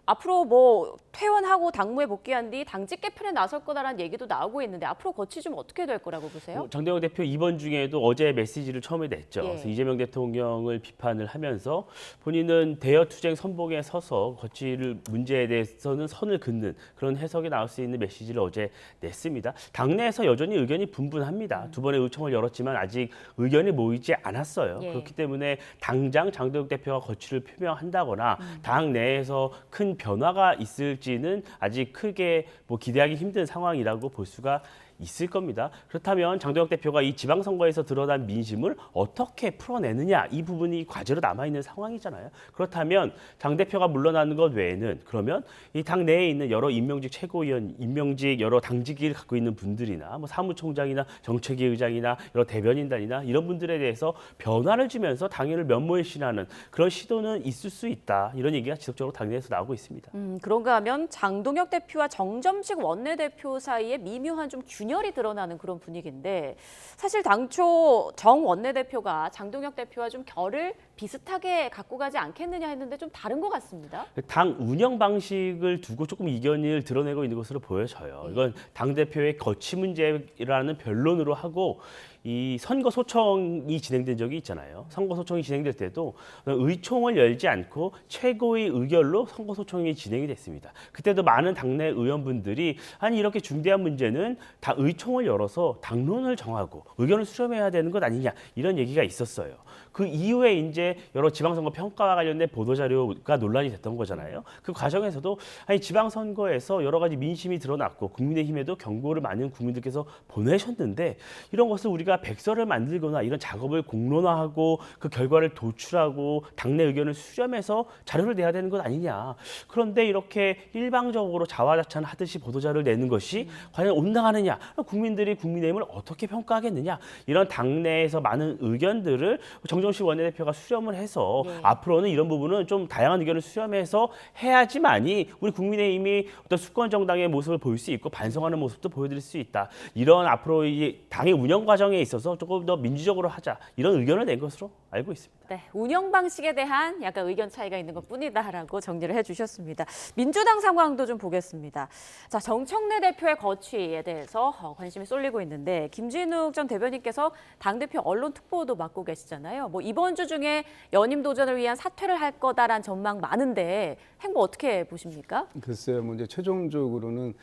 앞으로 퇴원하고 당무에 복귀한 뒤 당직 개편에 나설 거다라는 얘기도 나오고 있는데 앞으로 거치 좀 어떻게 될 거라고 보세요? 장동혁 대표 입원 중에도 어제 메시지를 처음에 냈죠. 예. 그래서 이재명 대통령을 비판을 하면서 본인은 대여투쟁 선봉에 서서 거칠 문제에 대해서는 선을 긋는 그런 해석이 나올 수 있는 메시지를 어제 냈습니다. 당내에서 여전히 의견이 분분합니다. 두 번의 의총을 열었지만 아직 의견이 모이지 않았어요. 예. 그렇기 때문에 당장 장동혁 대표가 거취를 표명한다거나 당 내에서 큰 변화가 있을지는 아직 크게 기대하기 힘든 상황이라고 볼 수가 있을 겁니다. 그렇다면 장동혁 대표가 이 지방선거에서 드러난 민심을 어떻게 풀어내느냐, 이 부분이 과제로 남아있는 상황이잖아요. 그렇다면 장 대표가 물러나는 것 외에는 그러면 이 당 내에 있는 여러 임명직 최고위원, 임명직 여러 당직을 갖고 있는 분들이나 뭐 사무총장이나 정책위 의장이나 여러 대변인단이나 이런 분들에 대해서 변화를 주면서 당연을 면모일신하는 그런 시도는 있을 수 있다. 이런 얘기가 지속적으로 당내에서 나오고 있습니다. 그런가 하면 장동혁 대표와 정점식 원내대표 사이에 미묘한 좀 균열이 드러나는 그런 분위기인데 사실 당초 정 원내대표가 장동혁 대표와 좀 결을 비슷하게 갖고 가지 않겠느냐 했는데 좀 다른 것 같습니다. 당 운영 방식을 두고 조금 이견을 드러내고 있는 것으로 보여져요. 이건 당대표의 거취 문제라는 변론으로 하고 이 선거 소청이 진행된 적이 있잖아요. 선거 소청이 진행될 때도 의총을 열지 않고 최고의 의결로 선거 소청이 진행이 됐습니다. 그때도 많은 당내 의원분들이 아니 이렇게 중대한 문제는 다 의총을 열어서 당론을 정하고 의견을 수렴해야 되는 것 아니냐 이런 얘기가 있었어요. 그 이후에 이제 여러 지방선거 평가와 관련된 보도자료가 논란이 됐던 거잖아요. 그 과정에서도 아니 지방선거에서 여러 가지 민심이 드러났고 국민의힘에도 경고를 많은 국민들께서 보내셨는데 이런 것을 우리가 백서를 만들거나 이런 작업을 공론화하고 그 결과를 도출하고 당내 의견을 수렴해서 자료를 내야 되는 것 아니냐. 그런데 이렇게 일방적으로 자화자찬하듯이 보도자료를 내는 것이 과연 온당하느냐. 국민들이 국민의힘을 어떻게 평가하겠느냐. 이런 당내에서 많은 의견들을 정정식 원내대표가 수렴을 해서 앞으로는 이런 부분은 좀 다양한 의견을 수렴해서 해야지만이 우리 국민의힘이 어떤 수권 정당의 모습을 보일 수 있고 반성하는 모습도 보여드릴 수 있다. 이런 앞으로 이 당의 운영 과정에 있어서 조금 더 민주적으로 하자. 이런 의견을 낸 것으로 알고 있습니다. 네, 운영 방식에 대한 약간 의견 차이가 있는 것뿐이다라고 정리를 해주셨습니다. 민주당 상황도 좀 보겠습니다. 자, 정청래 대표의 거취에 대해서 관심이 쏠리고 있는데 김진욱 전 대변인께서 당대표 언론 특보도 맡고 계시잖아요. 뭐 이번 주 중에 연임 도전을 위한 사퇴를 할 거다라는 전망 많은데 행보 어떻게 보십니까? 글쎄요, 뭐 이제 최종적으로는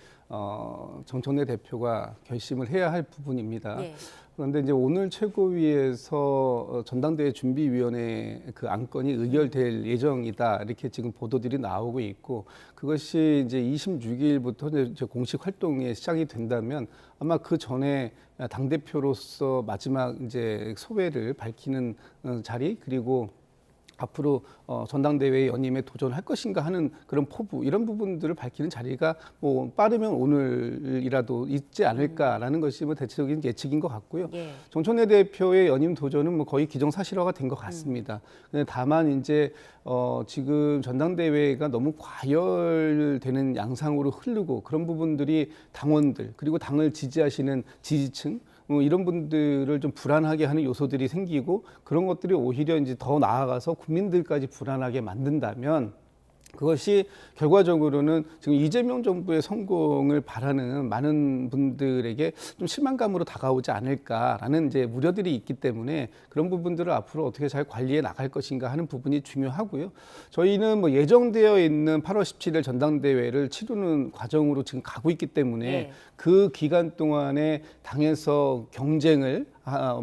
정청래 대표가 결심을 해야 할 부분입니다. 예. 그런데 이제 오늘 최고위에서 전당대회 준비위원회 그 안건이 의결될 예정이다 이렇게 지금 보도들이 나오고 있고 그것이 이제 26일부터 이제 공식 활동에 시작이 된다면 아마 그 전에 당 대표로서 마지막 이제 소회를 밝히는 자리 그리고 앞으로 전당대회 연임에 도전할 것인가 하는 그런 포부 이런 부분들을 밝히는 자리가 뭐 빠르면 오늘이라도 있지 않을까라는 것이 뭐 대체적인 예측인 것 같고요. 정청래 대표의 연임 도전은 뭐 거의 기정사실화가 된 것 같습니다. 근데 다만 이제 지금 전당대회가 너무 과열되는 양상으로 흐르고 그런 부분들이 당원들 그리고 당을 지지하시는 지지층 이런 분들을 좀 불안하게 하는 요소들이 생기고 그런 것들이 오히려 이제 더 나아가서 국민들까지 불안하게 만든다면 그것이 결과적으로는 지금 이재명 정부의 성공을 바라는 많은 분들에게 좀 실망감으로 다가오지 않을까라는 이제 우려들이 있기 때문에 그런 부분들을 앞으로 어떻게 잘 관리해 나갈 것인가 하는 부분이 중요하고요. 저희는 뭐 예정되어 있는 8월 17일 전당대회를 치르는 과정으로 지금 가고 있기 때문에 그 기간 동안에 당에서 경쟁을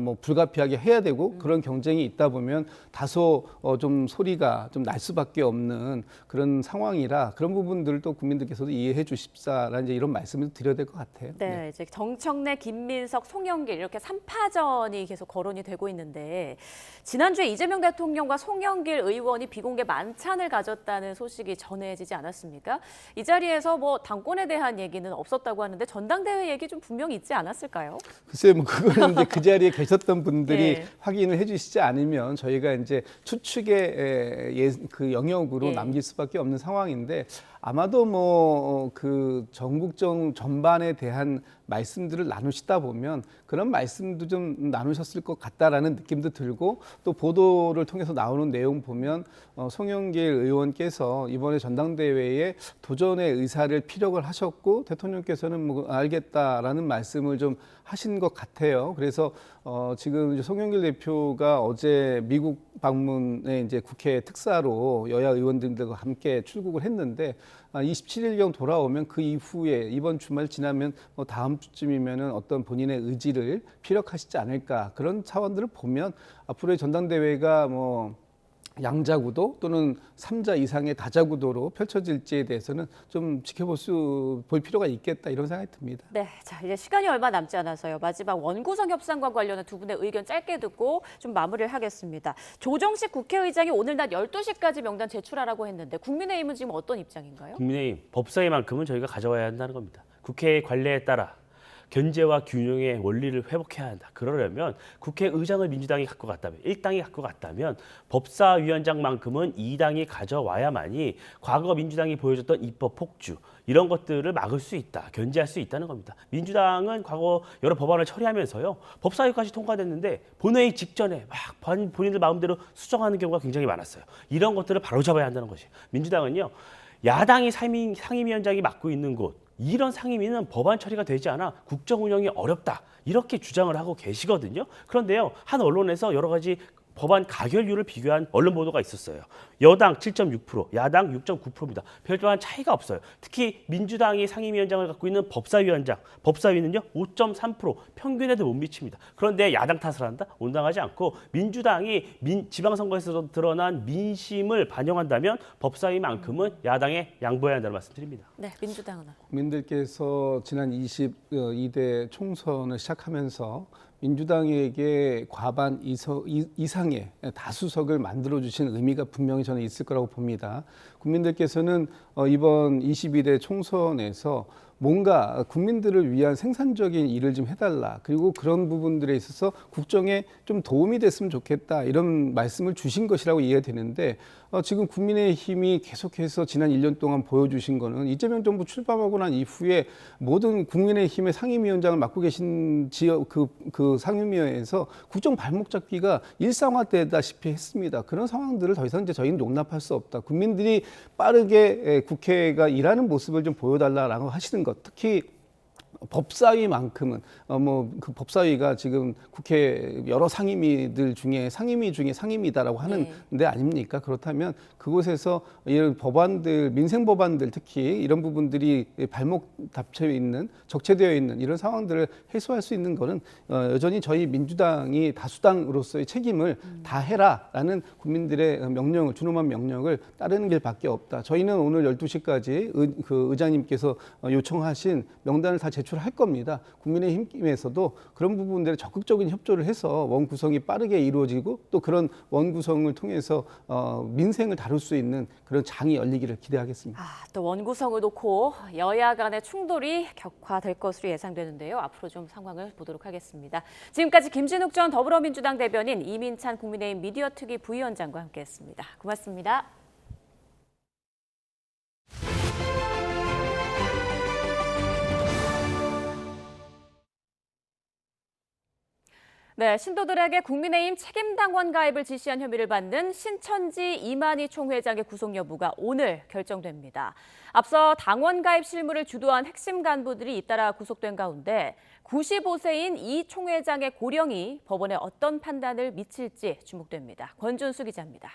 뭐 불가피하게 해야 되고 그런 경쟁이 있다 보면 다소 좀 소리가 좀 날 수밖에 없는 그런 상황이라 그런 부분들을 또 국민들께서도 이해해 주십사라는 이제 이런 말씀을 드려야 될 것 같아요. 네, 이제 정청래, 김민석, 송영길 이렇게 3파전이 계속 거론이 되고 있는데 지난주에 이재명 대통령과 송영길 의원이 비공개 만찬을 가졌다는 소식이 전해지지 않았습니까? 이 자리에서 뭐 당권에 대한 얘기는 없었다고 하는데 전당대회 얘기 좀 분명히 있지 않았을까요? 글쎄요, 뭐 그거는 이제 그 자리에 계셨던 분들이 확인을 해주시지 않으면 저희가 이제 추측의 그 영역으로 남길 수밖에 없는 상황인데 아마도 뭐 그 전국정 전반에 대한 말씀들을 나누시다 보면 그런 말씀도 좀 나누셨을 것 같다라는 느낌도 들고 또 보도를 통해서 나오는 내용 보면 송영길 의원께서 이번에 전당대회에 도전의 의사를 피력을 하셨고 대통령께서는 뭐 알겠다라는 말씀을 좀 하신 것 같아요. 그래서 지금 이제 송영길 대표가 어제 미국 방문에 이제 국회 특사로 여야 의원들과 함께 출국을 했는데 27일경 돌아오면 그 이후에 이번 주말 지나면 뭐 다음 주쯤이면은 어떤 본인의 의지를 피력하시지 않을까 그런 차원들을 보면 앞으로의 전당대회가 뭐 양자구도 또는 3자 이상의 다자구도로 펼쳐질지에 대해서는 좀 볼 필요가 있겠다 이런 생각이 듭니다. 네, 자 이제 시간이 얼마 남지 않아서요. 마지막 원구성 협상과 관련한 두 분의 의견 짧게 듣고 좀 마무리를 하겠습니다. 조정식 국회의장이 오늘 낮 12시까지 명단 제출하라고 했는데 국민의힘은 지금 어떤 입장인가요? 국민의힘 법사위만큼은 저희가 가져와야 한다는 겁니다. 국회의 관례에 따라 견제와 균형의 원리를 회복해야 한다. 그러려면 국회의장을 민주당이 갖고 갔다면, 일당이 갖고 갔다면 법사위원장만큼은 이당이 가져와야만이 과거 민주당이 보여줬던 입법 폭주 이런 것들을 막을 수 있다, 견제할 수 있다는 겁니다. 민주당은 과거 여러 법안을 처리하면서요. 법사위까지 통과됐는데 본회의 직전에 막 본인들 마음대로 수정하는 경우가 굉장히 많았어요. 이런 것들을 바로잡아야 한다는 것이에요. 민주당은요. 야당이 상임위원장이 맡고 있는 곳 이런 상임위는 법안 처리가 되지 않아 국정 운영이 어렵다 이렇게 주장을 하고 계시거든요. 그런데요. 한 언론에서 여러 가지 법안 가결률을 비교한 언론 보도가 있었어요. 여당 7.6%, 야당 6.9%입니다. 별다른 차이가 없어요. 특히 민주당이 상임위원장을 갖고 있는 법사위는요 5.3%, 평균에도 못 미칩니다. 그런데 야당 탓을 한다? 온당하지 않고 민주당이 지방선거에서 드러난 민심을 반영한다면 법사위만큼은 야당에 양보해야 한다는 말씀드립니다. 네, 민주당은 국민들께서 지난 22대 총선을 시작하면서 민주당에게 과반 이상의 다수석을 만들어주신 의미가 분명히 저는 있을 거라고 봅니다. 국민들께서는 이번 22대 총선에서 뭔가 국민들을 위한 생산적인 일을 좀 해달라. 그리고 그런 부분들에 있어서 국정에 좀 도움이 됐으면 좋겠다. 이런 말씀을 주신 것이라고 이해되는데 지금 국민의힘이 계속해서 지난 1년 동안 보여주신 거는 이재명 정부 출범하고 난 이후에 모든 국민의힘의 상임위원장을 맡고 계신 지역 그 상임위에서 국정 발목 잡기가 일상화되다시피 했습니다. 그런 상황들을 더 이상 저희는 용납할 수 없다. 국민들이 빠르게 국회가 일하는 모습을 좀 보여달라고 하시는 것. 특히 법사위만큼은 그 법사위가 지금 국회 여러 상임위들 중에 상임위 중에 상임위다라고 하는 데 아닙니까? 그렇다면 그곳에서 이런 법안들, 민생 법안들 특히 이런 부분들이 발목 잡혀 있는, 적체되어 있는 이런 상황들을 해소할 수 있는 거는 여전히 저희 민주당이 다수당으로서의 책임을 다해라라는 국민들의 명령을, 준엄한 명령을 따르는 길밖에 없다. 저희는 오늘 12시까지 의장님께서 요청하신 명단을 다 제출할 겁니다. 국민의힘에서도 그런 부분들에 적극적인 협조를 해서 원구성이 빠르게 이루어지고 또 그런 원구성을 통해서 민생을 다룰 수 있는 그런 장이 열리기를 기대하겠습니다. 또 원구성을 놓고 여야 간의 충돌이 격화될 것으로 예상되는데요. 앞으로 좀 상황을 보도록 하겠습니다. 지금까지 김진욱 전 더불어민주당 대변인, 이민찬 국민의힘 미디어특위 부위원장과 함께했습니다. 고맙습니다. 네, 신도들에게 국민의힘 책임당원 가입을 지시한 혐의를 받는 신천지 이만희 총회장의 구속 여부가 오늘 결정됩니다. 앞서 당원 가입 실무를 주도한 핵심 간부들이 잇따라 구속된 가운데 95세인 이 총회장의 고령이 법원에 어떤 판단을 미칠지 주목됩니다. 권준수 기자입니다.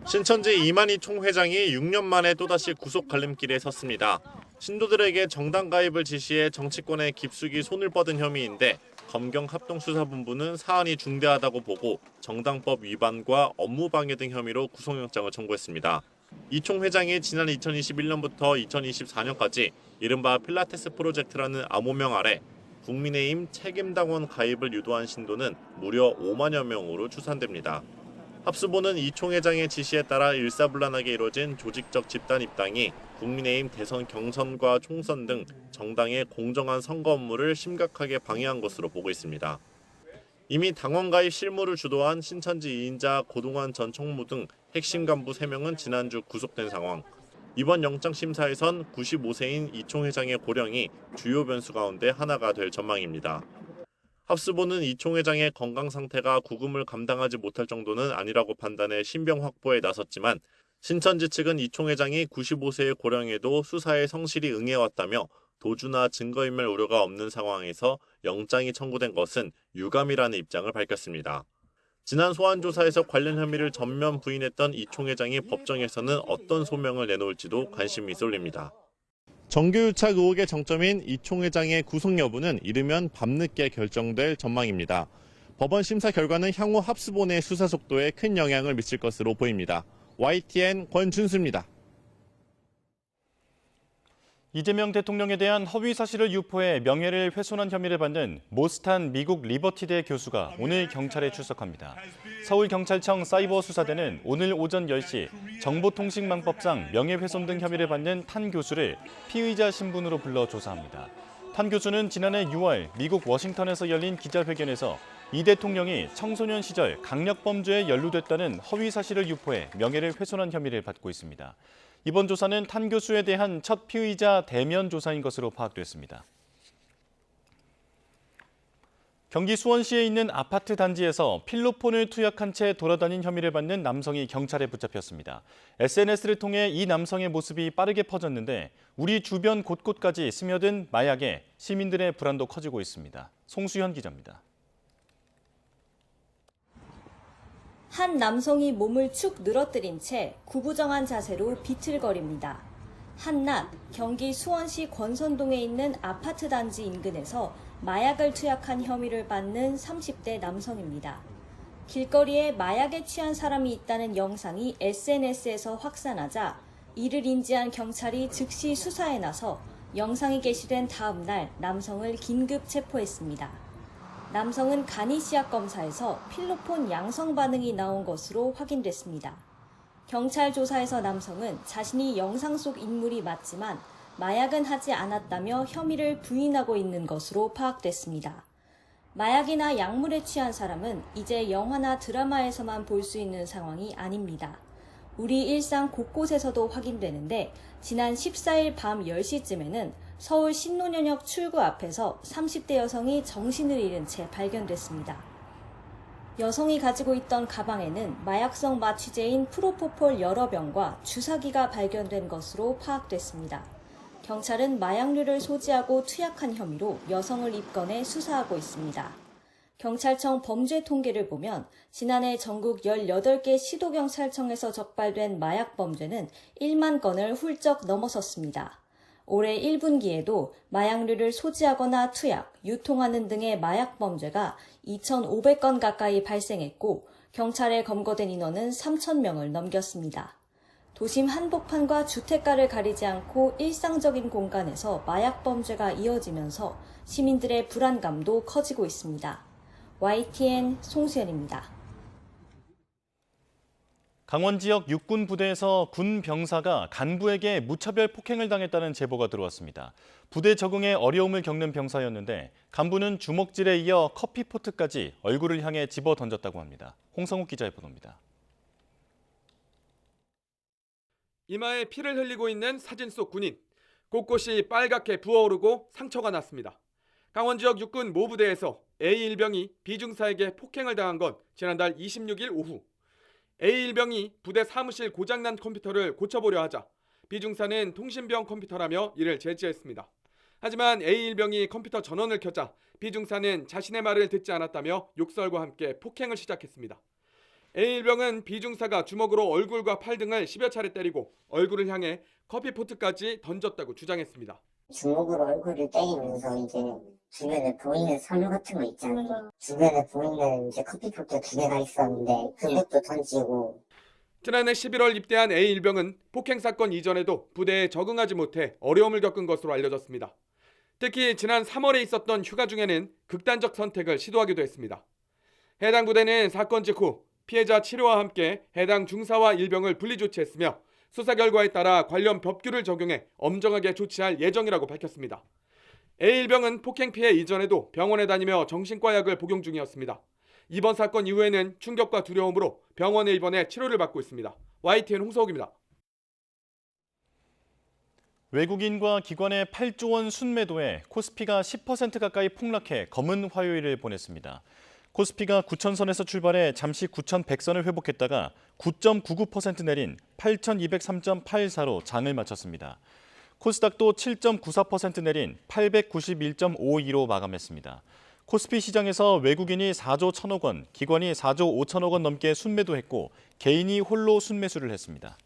신천지 이만희 총회장이 6년 만에 또다시 구속 갈림길에 섰습니다. 신도들에게 정당 가입을 지시해 정치권에 깊숙이 손을 뻗은 혐의인데 검경 합동수사본부는 사안이 중대하다고 보고 정당법 위반과 업무방해 등 혐의로 구속영장을 청구했습니다. 이 총회장이 지난 2021년부터 2024년까지 이른바 필라테스 프로젝트라는 암호명 아래 국민의힘 책임당원 가입을 유도한 신도는 무려 5만여 명으로 추산됩니다. 합수본은 이 총회장의 지시에 따라 일사불란하게 이뤄진 조직적 집단 입당이 국민의힘 대선 경선과 총선 등 정당의 공정한 선거 업무를 심각하게 방해한 것으로 보고 있습니다. 이미 당원 가입 실무를 주도한 신천지 2인자 고동환 전 총무 등 핵심 간부 3명은 지난주 구속된 상황. 이번 영장심사에선 95세인 이 총회장의 고령이 주요 변수 가운데 하나가 될 전망입니다. 합수본은 이 총회장의 건강 상태가 구금을 감당하지 못할 정도는 아니라고 판단해 신병 확보에 나섰지만 신천지 측은 이 총회장이 95세의 고령에도 수사에 성실히 응해왔다며 도주나 증거인멸 우려가 없는 상황에서 영장이 청구된 것은 유감이라는 입장을 밝혔습니다. 지난 소환조사에서 관련 혐의를 전면 부인했던 이 총회장이 법정에서는 어떤 소명을 내놓을지도 관심이 쏠립니다. 정교유착 의혹의 정점인 이 총회장의 구속 여부는 이르면 밤늦게 결정될 전망입니다. 법원 심사 결과는 향후 합수본의 수사 속도에 큰 영향을 미칠 것으로 보입니다. YTN 권준수입니다. 이재명 대통령에 대한 허위 사실을 유포해 명예를 훼손한 혐의를 받는 모스탄 미국 리버티대 교수가 오늘 경찰에 출석합니다. 서울경찰청 사이버수사대는 오늘 오전 10시 정보통신망법상 명예훼손 등 혐의를 받는 탄 교수를 피의자 신분으로 불러 조사합니다. 탄 교수는 지난해 6월 미국 워싱턴에서 열린 기자회견에서 이 대통령이 청소년 시절 강력범죄에 연루됐다는 허위 사실을 유포해 명예를 훼손한 혐의를 받고 있습니다. 이번 조사는 탄 교수에 대한 첫 피의자 대면 조사인 것으로 파악됐습니다. 경기 수원시에 있는 아파트 단지에서 필로폰을 투약한 채 돌아다닌 혐의를 받는 남성이 경찰에 붙잡혔습니다. SNS를 통해 이 남성의 모습이 빠르게 퍼졌는데 우리 주변 곳곳까지 스며든 마약에 시민들의 불안도 커지고 있습니다. 송수현 기자입니다. 한 남성이 몸을 축 늘어뜨린 채 구부정한 자세로 비틀거립니다. 한낮 경기 수원시 권선동에 있는 아파트 단지 인근에서 마약을 투약한 혐의를 받는 30대 남성입니다. 길거리에 마약에 취한 사람이 있다는 영상이 SNS에서 확산하자 이를 인지한 경찰이 즉시 수사에 나서 영상이 게시된 다음 날 남성을 긴급 체포했습니다. 남성은 간이 시약 검사에서 필로폰 양성 반응이 나온 것으로 확인됐습니다. 경찰 조사에서 남성은 자신이 영상 속 인물이 맞지만 마약은 하지 않았다며 혐의를 부인하고 있는 것으로 파악됐습니다. 마약이나 약물에 취한 사람은 이제 영화나 드라마에서만 볼 수 있는 상황이 아닙니다. 우리 일상 곳곳에서도 확인되는데 지난 14일 밤 10시쯤에는 서울 신논현역 출구 앞에서 30대 여성이 정신을 잃은 채 발견됐습니다. 여성이 가지고 있던 가방에는 마약성 마취제인 프로포폴 여러 병과 주사기가 발견된 것으로 파악됐습니다. 경찰은 마약류를 소지하고 투약한 혐의로 여성을 입건해 수사하고 있습니다. 경찰청 범죄 통계를 보면 지난해 전국 18개 시도경찰청에서 적발된 마약 범죄는 1만 건을 훌쩍 넘어섰습니다. 올해 1분기에도 마약류를 소지하거나 투약, 유통하는 등의 마약 범죄가 2,500건 가까이 발생했고 경찰에 검거된 인원은 3,000명을 넘겼습니다. 도심 한복판과 주택가를 가리지 않고 일상적인 공간에서 마약 범죄가 이어지면서 시민들의 불안감도 커지고 있습니다. YTN 송수연입니다. 강원 지역 육군 부대에서 군 병사가 간부에게 무차별 폭행을 당했다는 제보가 들어왔습니다. 부대 적응에 어려움을 겪는 병사였는데 간부는 주먹질에 이어 커피포트까지 얼굴을 향해 집어 던졌다고 합니다. 홍성욱 기자의 보도입니다. 이마에 피를 흘리고 있는 사진 속 군인. 곳곳이 빨갛게 부어오르고 상처가 났습니다. 강원 지역 육군 모부대에서 A1병이 B중사에게 폭행을 당한 건 지난달 26일 오후. A1병이 부대 사무실 고장난 컴퓨터를 고쳐보려 하자 B중사는 통신병 컴퓨터라며 이를 제지했습니다. 하지만 A1병이 컴퓨터 전원을 켜자 B중사는 자신의 말을 듣지 않았다며 욕설과 함께 폭행을 시작했습니다. A1병은 B중사가 주먹으로 얼굴과 팔 등을 10여 차례 때리고 얼굴을 향해 커피포트까지 던졌다고 주장했습니다. 주먹으로 얼굴을 때리면서 이제 주변에 보이는 선물 같은 거 있잖아요. 주변에 보이는 이제 커피포트 2개가 있었는데 그것도 던지고. 지난해 11월 입대한 A1병은 폭행 사건 이전에도 부대에 적응하지 못해 어려움을 겪은 것으로 알려졌습니다. 특히 지난 3월에 있었던 휴가 중에는 극단적 선택을 시도하기도 했습니다. 해당 부대는 사건 직후 피해자 치료와 함께 해당 중사와 일병을 분리 조치했으며 수사 결과에 따라 관련 법규를 적용해 엄정하게 조치할 예정이라고 밝혔습니다. A1병은 폭행 피해 이전에도 병원에 다니며 정신과 약을 복용 중이었습니다. 이번 사건 이후에는 충격과 두려움으로 병원에 입원해 치료를 받고 있습니다. YTN 홍서욱입니다. 외국인과 기관의 8조 원 순매도에 코스피가 10% 가까이 폭락해 검은 화요일을 보냈습니다. 코스피가 9,000선에서 출발해 잠시 9,100선을 회복했다가 9.99% 내린 8,203.84로 장을 마쳤습니다. 코스닥도 7.94% 내린 891.52로 마감했습니다. 코스피 시장에서 외국인이 4조 1,000억 원, 기관이 4조 5천억 원 넘게 순매도했고 개인이 홀로 순매수를 했습니다.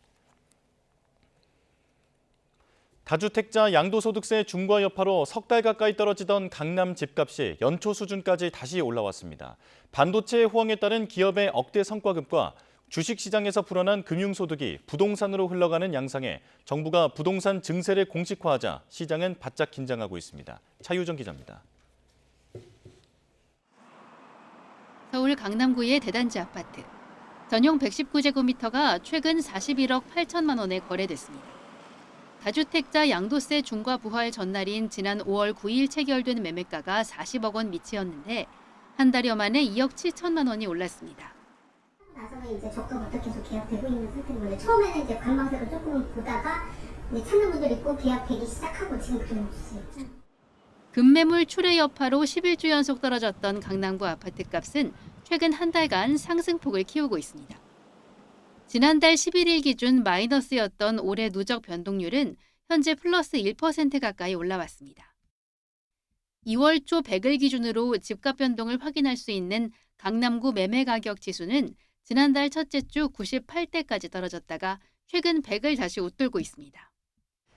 다주택자 양도소득세 중과 여파로 석 달 가까이 떨어지던 강남 집값이 연초 수준까지 다시 올라왔습니다. 반도체 호황에 따른 기업의 억대 성과급과 주식시장에서 불어난 금융소득이 부동산으로 흘러가는 양상에 정부가 부동산 증세를 공식화하자 시장은 바짝 긴장하고 있습니다. 차유정 기자입니다. 서울 강남구의 대단지 아파트. 전용 119제곱미터가 최근 41억 8천만 원에 거래됐습니다. 다주택자 양도세 중과 부활 전날인 지난 5월 9일 체결된 매매가가 40억 원 미치였는데 한 달여 만에 2억 7천만 원이 올랐습니다. 나서는 이제 적금부터 계속 계약되고 있는 상태인 건데 처음에는 이제 관망세로 조금 보다가 이제 찾는 분들 있고 계약되기 시작하고 지금 그런 모습이죠. 급매물 출회 여파로 11주 연속 떨어졌던 강남구 아파트값은 최근 한 달간 상승폭을 키우고 있습니다. 지난달 11일 기준 마이너스였던 올해 누적 변동률은 현재 플러스 1% 가까이 올라왔습니다. 2월 초 100일 기준으로 집값 변동을 확인할 수 있는 강남구 매매가격 지수는 지난달 첫째 주 98대까지 떨어졌다가 최근 100을 다시 웃돌고 있습니다.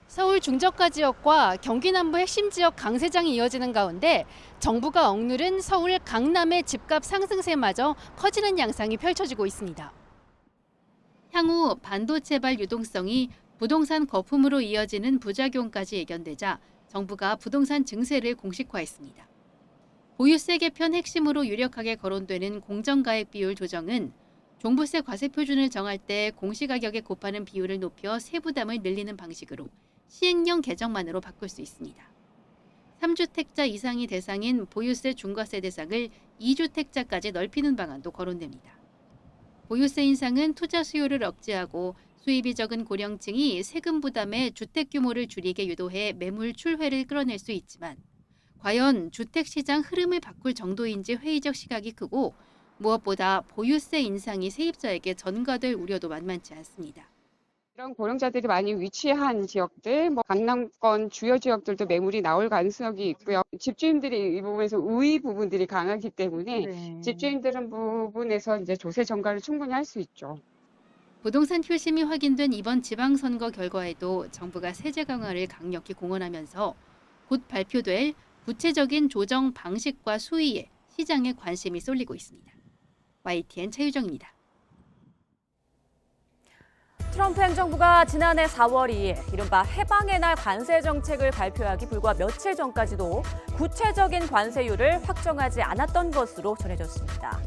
서울 중저가 지역과 경기 남부 핵심 지역 강세장이 이어지는 가운데 정부가 억누른 서울 강남의 집값 상승세마저 커지는 양상이 펼쳐지고 있습니다. 향후 반도체발 유동성이 부동산 거품으로 이어지는 부작용까지 예견되자 정부가 부동산 증세를 공식화했습니다. 보유세 개편 핵심으로 유력하게 거론되는 공정가액 비율 조정은 종부세 과세 표준을 정할 때 공시가격에 곱하는 비율을 높여 세부담을 늘리는 방식으로 시행령 개정만으로 바꿀 수 있습니다. 3주택자 이상이 대상인 보유세 중과세 대상을 2주택자까지 넓히는 방안도 거론됩니다. 보유세 인상은 투자 수요를 억제하고 수입이 적은 고령층이 세금 부담에 주택 규모를 줄이게 유도해 매물 출회를 끌어낼 수 있지만 과연 주택시장 흐름을 바꿀 정도인지 회의적 시각이 크고 무엇보다 보유세 인상이 세입자에게 전가될 우려도 만만치 않습니다. 이런 고령자들이 많이 위치한 지역들, 강남권 주요 지역들도 매물이 나올 가능성이 있고요. 집주인들이 이 부분에서 우위 부분들이 강하기 때문에 집주인들은 부분에서 이제 조세 전가를 충분히 할 수 있죠. 부동산 효심이 확인된 이번 지방선거 결과에도 정부가 세제 강화를 강력히 공언하면서 곧 발표될 구체적인 조정 방식과 수위에 시장의 관심이 쏠리고 있습니다. YTN 차유정입니다. 트럼프 행정부가 지난해 4월 2일 이른바 해방의 날 관세 정책을 발표하기 불과 며칠 전까지도 구체적인 관세율을 확정하지 않았던 것으로 전해졌습니다.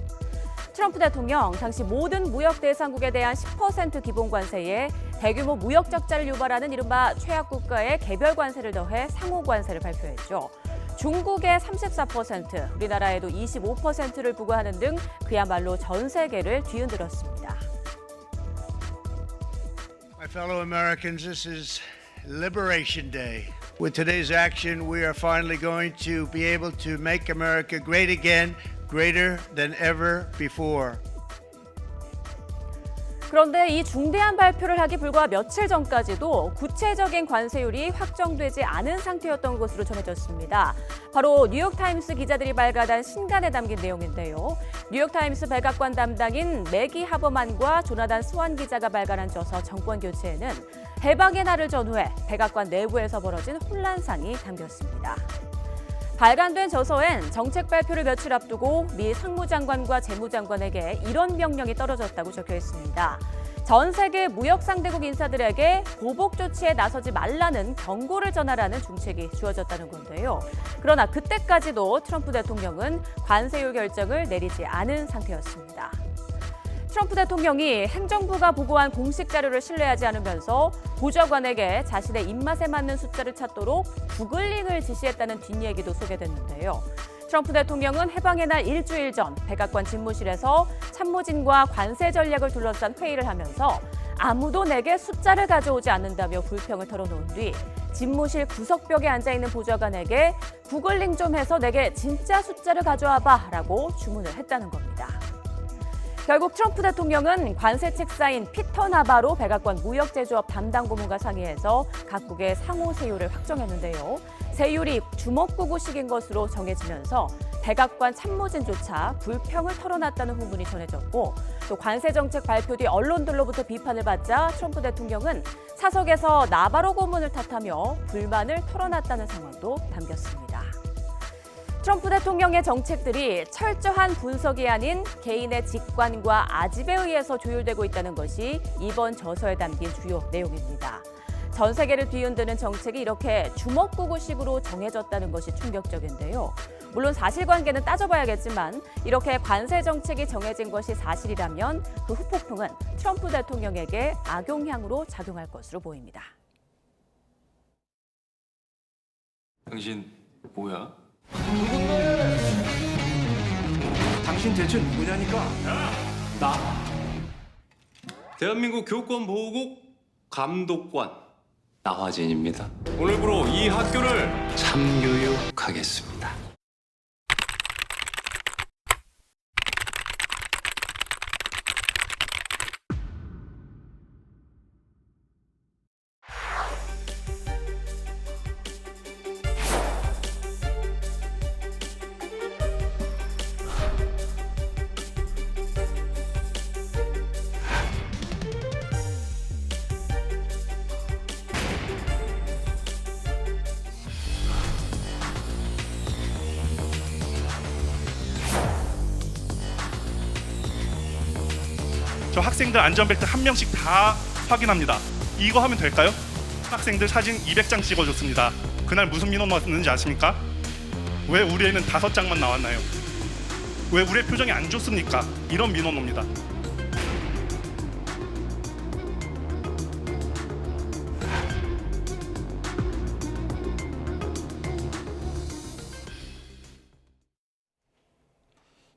트럼프 대통령 당시 모든 무역 대상국에 대한 10% 기본 관세에 대규모 무역 적자를 유발하는 이른바 최악 국가의 개별 관세를 더해 상호 관세를 발표했죠. 중국의 34%, 우리나라에도 25%를 부과하는 등 그야말로 전 세계를 뒤흔들었습니다. My fellow Americans, this is Liberation Day. With today's action, we are finally going to be able to make America great again, greater than ever before. 그런데 이 중대한 발표를 하기 불과 며칠 전까지도 구체적인 관세율이 확정되지 않은 상태였던 것으로 전해졌습니다. 바로 뉴욕타임스 기자들이 발간한 신간에 담긴 내용인데요. 뉴욕타임스 백악관 담당인 매기 하버만과 조나단 스완 기자가 발간한 저서 정권 교체에는 해방의 날을 전후해 백악관 내부에서 벌어진 혼란상이 담겼습니다. 발간된 저서엔 정책 발표를 며칠 앞두고 미 상무장관과 재무장관에게 이런 명령이 떨어졌다고 적혀 있습니다. 전 세계 무역 상대국 인사들에게 보복 조치에 나서지 말라는 경고를 전하라는 중책이 주어졌다는 건데요. 그러나 그때까지도 트럼프 대통령은 관세율 결정을 내리지 않은 상태였습니다. 트럼프 대통령이 행정부가 보고한 공식 자료를 신뢰하지 않으면서 보좌관에게 자신의 입맛에 맞는 숫자를 찾도록 구글링을 지시했다는 뒷얘기도 소개됐는데요. 트럼프 대통령은 해방의 날 일주일 전 백악관 집무실에서 참모진과 관세 전략을 둘러싼 회의를 하면서 아무도 내게 숫자를 가져오지 않는다며 불평을 털어놓은 뒤 집무실 구석벽에 앉아있는 보좌관에게 구글링 좀 해서 내게 진짜 숫자를 가져와봐라고 주문을 했다는 겁니다. 결국 트럼프 대통령은 관세 책사인 피터 나바로 백악관 무역제조업 담당 고문과 상의해서 각국의 상호 세율을 확정했는데요. 세율이 주먹구구식인 것으로 정해지면서 백악관 참모진조차 불평을 털어놨다는 후문이 전해졌고 또 관세 정책 발표 뒤 언론들로부터 비판을 받자 트럼프 대통령은 사석에서 나바로 고문을 탓하며 불만을 털어놨다는 상황도 담겼습니다. 트럼프 대통령의 정책들이 철저한 분석이 아닌 개인의 직관과 아집에 의해서 조율되고 있다는 것이 이번 저서에 담긴 주요 내용입니다. 전 세계를 뒤흔드는 정책이 이렇게 주먹구구식으로 정해졌다는 것이 충격적인데요. 물론 사실관계는 따져봐야겠지만 이렇게 관세 정책이 정해진 것이 사실이라면 그 후폭풍은 트럼프 대통령에게 악용향으로 작용할 것으로 보입니다. 당신 뭐야? 누군데? 당신 대체 누구냐니까? 나 대한민국 교권보호국 감독관 나화진입니다. 오늘부로 이 학교를 참교육하겠습니다. 저 학생들 안전벨트 한 명씩 다 확인합니다. 이거 하면 될까요? 학생들 사진 200장 찍어줬습니다. 그날 무슨 민원 왔는지 아십니까? 왜 우리 애는 5장만 나왔나요? 왜 우리의 표정이 안 좋습니까? 이런 민원 옵니다.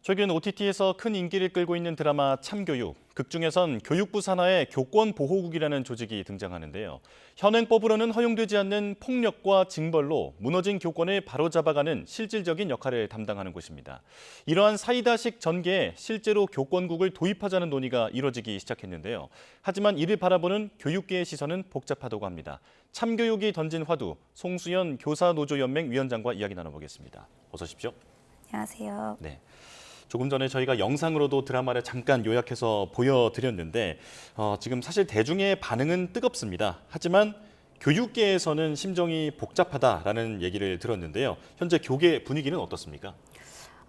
최근 OTT에서 큰 인기를 끌고 있는 드라마 참교육. 극중에선 교육부 산하의 교권보호국이라는 조직이 등장하는데요. 현행법으로는 허용되지 않는 폭력과 징벌로 무너진 교권을 바로잡아가는 실질적인 역할을 담당하는 곳입니다. 이러한 사이다식 전개에 실제로 교권국을 도입하자는 논의가 이뤄지기 시작했는데요. 하지만 이를 바라보는 교육계의 시선은 복잡하다고 합니다. 참교육이 던진 화두, 송수연 교사노조연맹 위원장과 이야기 나눠보겠습니다. 어서 오십시오. 안녕하세요. 네. 조금 전에 저희가 영상으로도 드라마를 잠깐 요약해서 보여드렸는데 지금 사실 대중의 반응은 뜨겁습니다. 하지만 교육계에서는 심정이 복잡하다라는 얘기를 들었는데요. 현재 교계 분위기는 어떻습니까?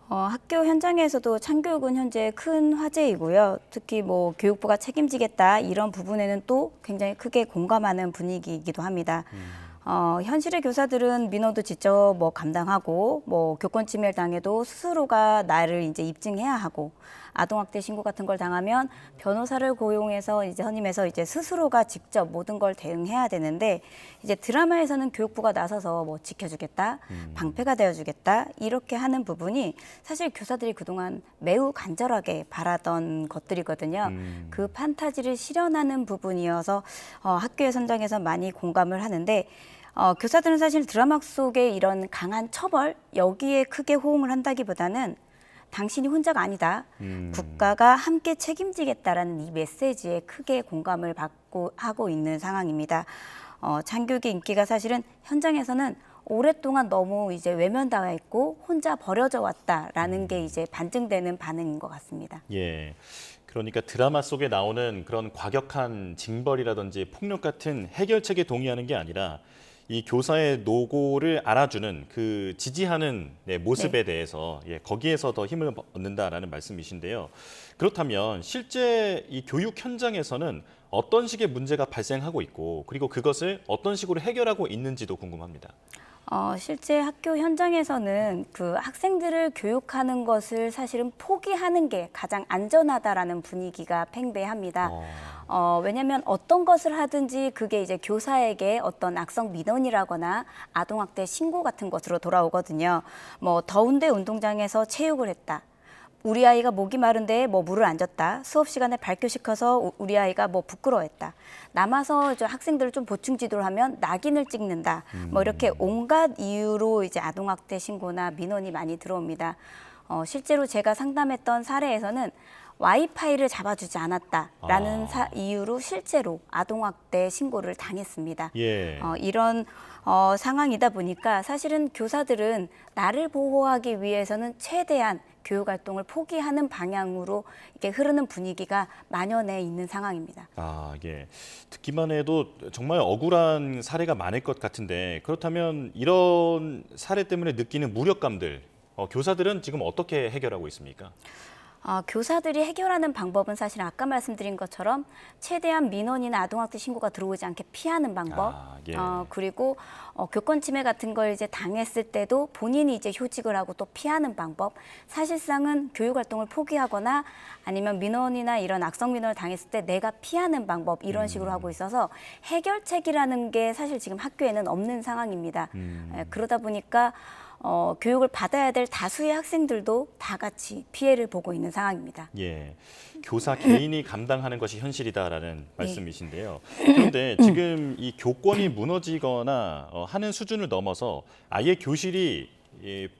학교 현장에서도 참교육은 현재 큰 화제이고요. 특히 뭐 교육부가 책임지겠다 이런 부분에는 또 굉장히 크게 공감하는 분위기이기도 합니다. 현실의 교사들은 민원도 직접 뭐 감당하고 뭐 교권 침해를 당해도 스스로가 나를 이제 입증해야 하고 아동학대 신고 같은 걸 당하면 변호사를 고용해서 이제 선임해서 이제 스스로가 직접 모든 걸 대응해야 되는데 이제 드라마에서는 교육부가 나서서 뭐 지켜주겠다, 방패가 되어주겠다 이렇게 하는 부분이 사실 교사들이 그동안 매우 간절하게 바라던 것들이거든요. 그 판타지를 실현하는 부분이어서 학교의 선장에서 많이 공감을 하는데 교사들은 사실 드라마 속에 이런 강한 처벌 여기에 크게 호응을 한다기보다는 당신이 혼자가 아니다. 국가가 함께 책임지겠다라는 이 메시지에 크게 공감을 받고 하고 있는 상황입니다. 참교육의 인기가 사실은 현장에서는 오랫동안 너무 이제 외면당해 있고 혼자 버려져 왔다라는 게 이제 반증되는 반응인 것 같습니다. 예. 그러니까 드라마 속에 나오는 그런 과격한 징벌이라든지 폭력 같은 해결책에 동의하는 게 아니라 이 교사의 노고를 알아주는 그 지지하는 모습에 대해서 거기에서 더 힘을 얻는다라는 말씀이신데요. 그렇다면 실제 이 교육 현장에서는 어떤 식의 문제가 발생하고 있고 그리고 그것을 어떤 식으로 해결하고 있는지도 궁금합니다. 실제 학교 현장에서는 그 학생들을 교육하는 것을 사실은 포기하는 게 가장 안전하다라는 분위기가 팽배합니다. 왜냐하면 어떤 것을 하든지 그게 이제 교사에게 어떤 악성 민원이라거나 아동학대 신고 같은 것으로 돌아오거든요. 뭐 더운데 운동장에서 체육을 했다. 우리 아이가 목이 마른데 뭐 물을 안 줬다. 수업 시간에 발교시켜서 우리 아이가 뭐 부끄러워했다. 남아서 이제 학생들을 좀 보충 지도를 하면 낙인을 찍는다. 뭐 이렇게 온갖 이유로 이제 아동학대 신고나 민원이 많이 들어옵니다. 실제로 제가 상담했던 사례에서는 와이파이를 잡아주지 않았다라는 이유로 실제로 아동학대 신고를 당했습니다. 예. 이런 상황이다 보니까 사실은 교사들은 나를 보호하기 위해서는 최대한 교육 활동을 포기하는 방향으로 이렇게 흐르는 분위기가 만연해 있는 상황입니다. 아, 예. 듣기만 해도 정말 억울한 사례가 많을 것 같은데 그렇다면 이런 사례 때문에 느끼는 무력감들, 교사들은 지금 어떻게 해결하고 있습니까? 교사들이 해결하는 방법은 사실 아까 말씀드린 것처럼 최대한 민원이나 아동학대 신고가 들어오지 않게 피하는 방법, 예. 그리고 교권 침해 같은 걸 이제 당했을 때도 본인이 이제 휴직을 하고 또 피하는 방법, 사실상은 교육 활동을 포기하거나 아니면 민원이나 이런 악성 민원을 당했을 때 내가 피하는 방법 이런 식으로 하고 있어서 해결책이라는 게 사실 지금 학교에는 없는 상황입니다. 그러다 보니까 교육을 받아야 될 다수의 학생들도 다 같이 피해를 보고 있는 상황입니다. 예, 교사 개인이 감당하는 것이 현실이다라는 말씀이신데요. 그런데 지금 이 교권이 무너지거나 하는 수준을 넘어서 아예 교실이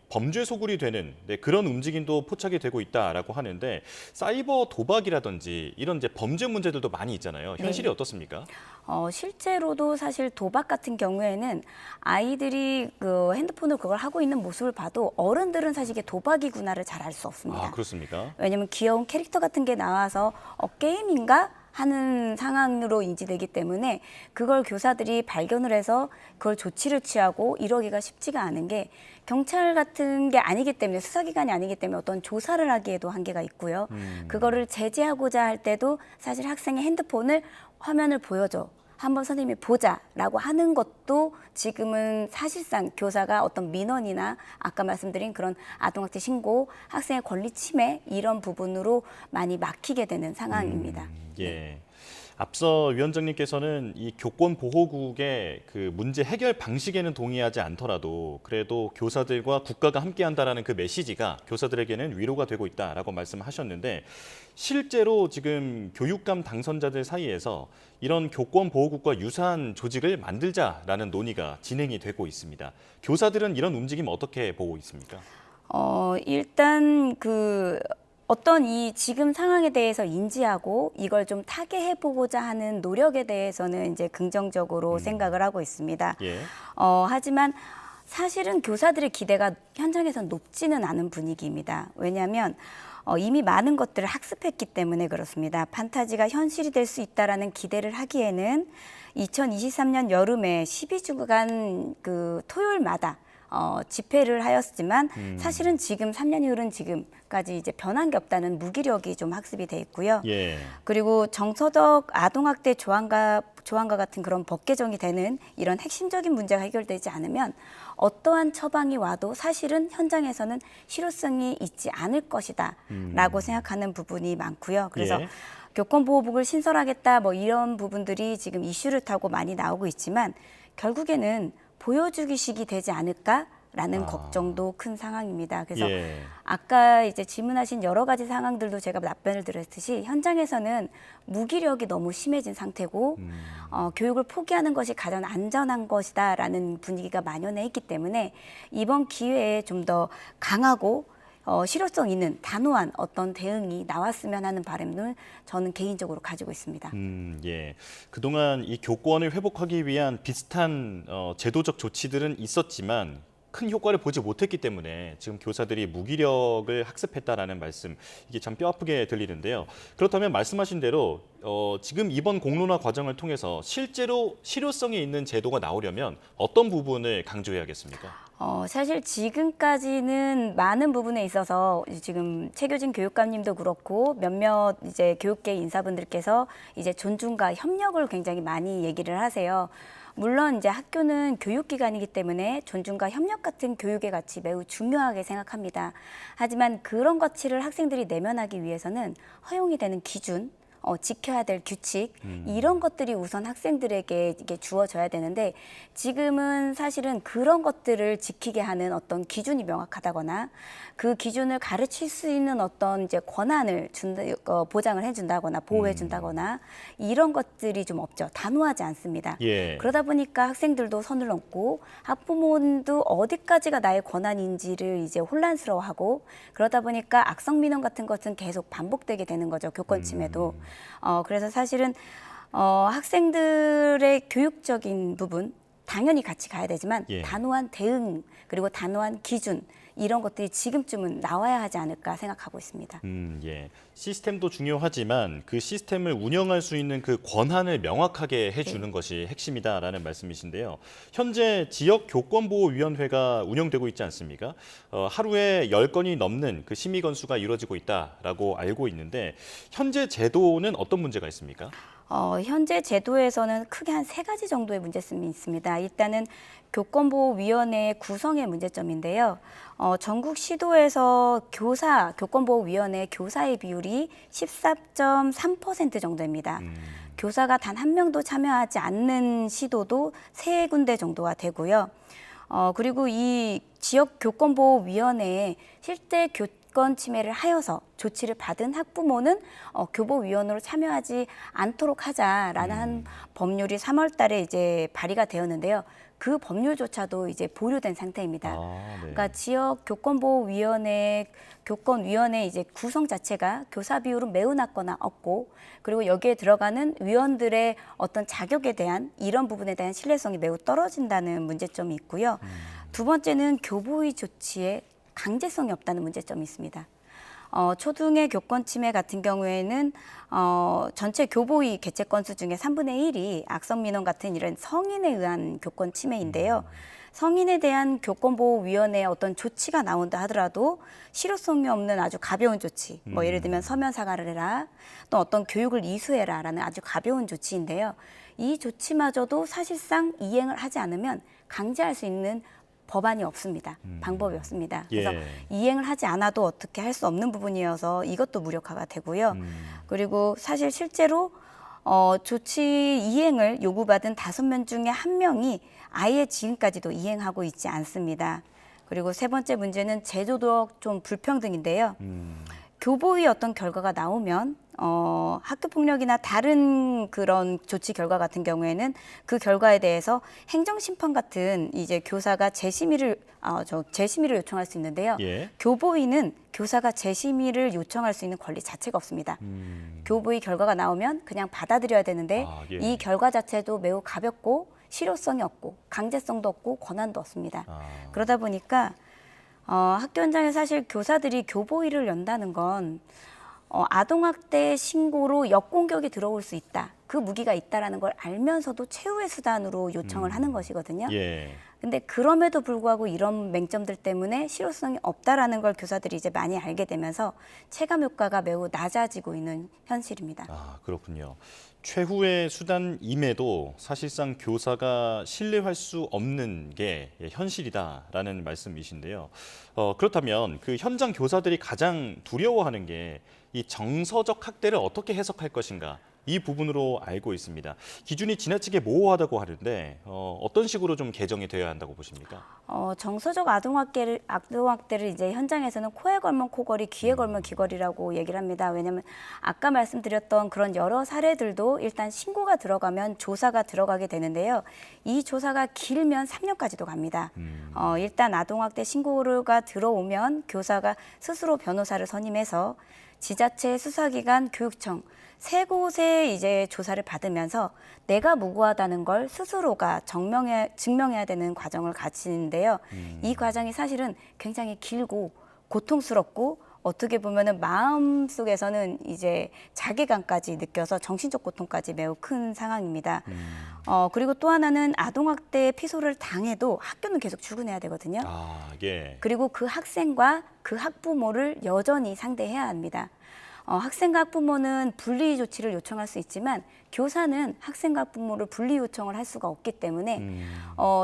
범죄 소굴이 되는 그런 움직임도 포착이 되고 있다라고 하는데 사이버 도박이라든지 이런 이제 범죄 문제들도 많이 있잖아요. 현실이 어떻습니까? 실제로도 사실 도박 같은 경우에는 아이들이 그 핸드폰으로 그걸 하고 있는 모습을 봐도 어른들은 사실 이게 도박이구나를 잘 알 수 없습니다. 아, 그렇습니까? 왜냐하면 귀여운 캐릭터 같은 게 나와서 게임인가? 하는 상황으로 인지되기 때문에 그걸 교사들이 발견을 해서 그걸 조치를 취하고 이러기가 쉽지가 않은 게 경찰 같은 게 아니기 때문에 수사기관이 아니기 때문에 어떤 조사를 하기에도 한계가 있고요. 그거를 제재하고자 할 때도 사실 학생의 핸드폰을 화면을 보여줘. 한번 선생님이 보자라고 하는 것도 지금은 사실상 교사가 어떤 민원이나 아까 말씀드린 그런 아동학대 신고, 학생의 권리 침해 이런 부분으로 많이 막히게 되는 상황입니다. 예. 앞서 위원장님께서는 이 교권 보호국의 그 문제 해결 방식에는 동의하지 않더라도 그래도 교사들과 국가가 함께한다라는 그 메시지가 교사들에게는 위로가 되고 있다라고 말씀하셨는데 실제로 지금 교육감 당선자들 사이에서 이런 교권 보호국과 유사한 조직을 만들자라는 논의가 진행이 되고 있습니다. 교사들은 이런 움직임 어떻게 보고 있습니까? 일단 어떤 이 지금 상황에 대해서 인지하고 이걸 좀 타개해보고자 하는 노력에 대해서는 이제 긍정적으로 생각을 하고 있습니다. 예. 하지만 사실은 교사들의 기대가 현장에서는 높지는 않은 분위기입니다. 왜냐하면 이미 많은 것들을 학습했기 때문에 그렇습니다. 판타지가 현실이 될 수 있다라는 기대를 하기에는 2023년 여름에 12주간 그 토요일마다 집회를 하였지만 사실은 지금 3년이 흐른 지금까지 이제 변한 게 없다는 무기력이 좀 학습이 돼 있고요. 예. 그리고 정서적 아동학대 조항과 같은 그런 법 개정이 되는 이런 핵심적인 문제가 해결되지 않으면 어떠한 처방이 와도 사실은 현장에서는 실효성이 있지 않을 것이다 라고 생각하는 부분이 많고요. 그래서 예. 교권보호국을 신설하겠다 뭐 이런 부분들이 지금 이슈를 타고 많이 나오고 있지만 결국에는 보여주기식이 되지 않을까라는 걱정도 큰 상황입니다. 그래서 아까 이제 질문하신 여러 가지 상황들도 제가 답변을 드렸듯이 현장에서는 무기력이 너무 심해진 상태고 교육을 포기하는 것이 가장 안전한 것이다라는 분위기가 만연해 있기 때문에 이번 기회에 좀 더 강하고 실효성 있는 단호한 어떤 대응이 나왔으면 하는 바람을 저는 개인적으로 가지고 있습니다. 예. 그동안 이 교권을 회복하기 위한 비슷한 제도적 조치들은 있었지만 큰 효과를 보지 못했기 때문에 지금 교사들이 무기력을 학습했다라는 말씀, 이게 참 뼈아프게 들리는데요. 그렇다면 말씀하신 대로 지금 이번 공론화 과정을 통해서 실제로 실효성이 있는 제도가 나오려면 어떤 부분을 강조해야겠습니까? 사실 지금까지는 많은 부분에 있어서 지금 최교진 교육감님도 그렇고 몇몇 이제 교육계 인사분들께서 이제 존중과 협력을 굉장히 많이 얘기를 하세요. 물론 이제 학교는 교육기관이기 때문에 존중과 협력 같은 교육의 가치 매우 중요하게 생각합니다. 하지만 그런 가치를 학생들이 내면하기 위해서는 허용이 되는 기준, 지켜야 될 규칙 이런 것들이 우선 학생들에게 이게 주어져야 되는데 지금은 사실은 그런 것들을 지키게 하는 어떤 기준이 명확하다거나 그 기준을 가르칠 수 있는 어떤 이제 권한을 보장을 해준다거나 보호해준다거나 이런 것들이 좀 없죠. 단호하지 않습니다. 예. 그러다 보니까 학생들도 선을 넘고 학부모도 어디까지가 나의 권한인지를 이제 혼란스러워하고 그러다 보니까 악성 민원 같은 것은 계속 반복되게 되는 거죠. 교권 침해도. 그래서 사실은 학생들의 교육적인 부분 당연히 같이 가야 되지만 예. 단호한 대응 그리고 단호한 기준 이런 것들이 지금쯤은 나와야 하지 않을까 생각하고 있습니다. 예. 시스템도 중요하지만 그 시스템을 운영할 수 있는 그 권한을 명확하게 해주는 것이 핵심이다라는 말씀이신데요. 현재 지역교권보호위원회가 운영되고 있지 않습니까? 하루에 10건이 넘는 그 심의 건수가 이루어지고 있다라고 알고 있는데 현재 제도는 어떤 문제가 있습니까? 현재 제도에서는 크게 한 3가지 정도의 문제점이 있습니다. 일단은 교권보호위원회 구성의 문제점인데요. 전국 시도에서 교권보호위원회 교사의 비율이 14.3% 정도입니다. 교사가 단 한 명도 참여하지 않는 시도도 3군데 정도가 되고요. 그리고 이 지역교권보호위원회에 실제 교권 침해를 하여서 조치를 받은 학부모는 교보위원으로 참여하지 않도록 하자라는 한 법률이 3월 달에 이제 발의가 되었는데요. 그 법률조차도 이제 보류된 상태입니다. 네. 그러니까 지역 교권보호위원회 교권위원회 이제 구성 자체가 교사 비율은 매우 낮거나 없고 그리고 여기에 들어가는 위원들의 어떤 자격에 대한 이런 부분에 대한 신뢰성이 매우 떨어진다는 문제점이 있고요. 두 번째는 교보위 조치에 강제성이 없다는 문제점이 있습니다. 초등의 교권 침해 같은 경우에는 전체 교보위 개최 건수 중에 3분의 1이 악성 민원 같은 이런 성인에 의한 교권 침해인데요. 성인에 대한 교권보호위원회의 어떤 조치가 나온다 하더라도 실효성이 없는 아주 가벼운 조치, 뭐 예를 들면 서면 사과를 해라, 또 어떤 교육을 이수해라라는 아주 가벼운 조치인데요. 이 조치마저도 사실상 이행을 하지 않으면 강제할 수 있는 법안이 없습니다. 방법이 없습니다. 그래서 이행을 하지 않아도 어떻게 할 수 없는 부분이어서 이것도 무력화가 되고요. 그리고 사실 실제로 조치 이행을 요구받은 5명 중에 1명이 아예 지금까지도 이행하고 있지 않습니다. 그리고 세 번째 문제는 제도적 좀 불평등인데요. 교보의 어떤 결과가 나오면 학교폭력이나 다른 그런 조치 결과 같은 경우에는 그 결과에 대해서 행정심판 같은 이제 교사가 재심의를 요청할 수 있는데요. 예. 교보위는 교사가 재심의를 요청할 수 있는 권리 자체가 없습니다. 교보위 결과가 나오면 그냥 받아들여야 되는데 이 결과 자체도 매우 가볍고 실효성이 없고 강제성도 없고 권한도 없습니다. 그러다 보니까 학교 현장에 사실 교사들이 교보위를 연다는 건 아동학대 신고로 역공격이 들어올 수 있다. 그 무기가 있다라는 걸 알면서도 최후의 수단으로 요청을 하는 것이거든요. 근데 그럼에도 불구하고 이런 맹점들 때문에 실효성이 없다라는 걸 교사들이 이제 많이 알게 되면서 체감 효과가 매우 낮아지고 있는 현실입니다. 그렇군요. 최후의 수단임에도 사실상 교사가 신뢰할 수 없는 게 현실이다라는 말씀이신데요. 그렇다면 그 현장 교사들이 가장 두려워하는 게 이 정서적 학대를 어떻게 해석할 것인가 이 부분으로 알고 있습니다. 기준이 지나치게 모호하다고 하는데 어떤 식으로 좀 개정이 되어야 한다고 보십니까? 정서적 아동학대를 이제 현장에서는 코에 걸면 코걸이, 귀에 걸면 귀걸이라고 얘기를 합니다. 왜냐하면 아까 말씀드렸던 그런 여러 사례들도 일단 신고가 들어가면 조사가 들어가게 되는데요. 이 조사가 길면 3년까지도 갑니다. 일단 아동학대 신고가 들어오면 교사가 스스로 변호사를 선임해서 지자체, 수사기관, 교육청 3곳에 이제 조사를 받으면서 내가 무고하다는 걸 스스로가 증명해야 되는 과정을 거치는데요. 이 과정이 사실은 굉장히 길고 고통스럽고 어떻게 보면은 마음속에서는 이제 자괴감까지 느껴서 정신적 고통까지 매우 큰 상황입니다. 그리고 또 하나는 아동학대 피소를 당해도 학교는 계속 출근해야 되거든요. 그리고 그 학생과 그 학부모를 여전히 상대해야 합니다. 학생과 학부모는 분리 조치를 요청할 수 있지만 교사는 학생과 학부모를 분리 요청을 할 수가 없기 때문에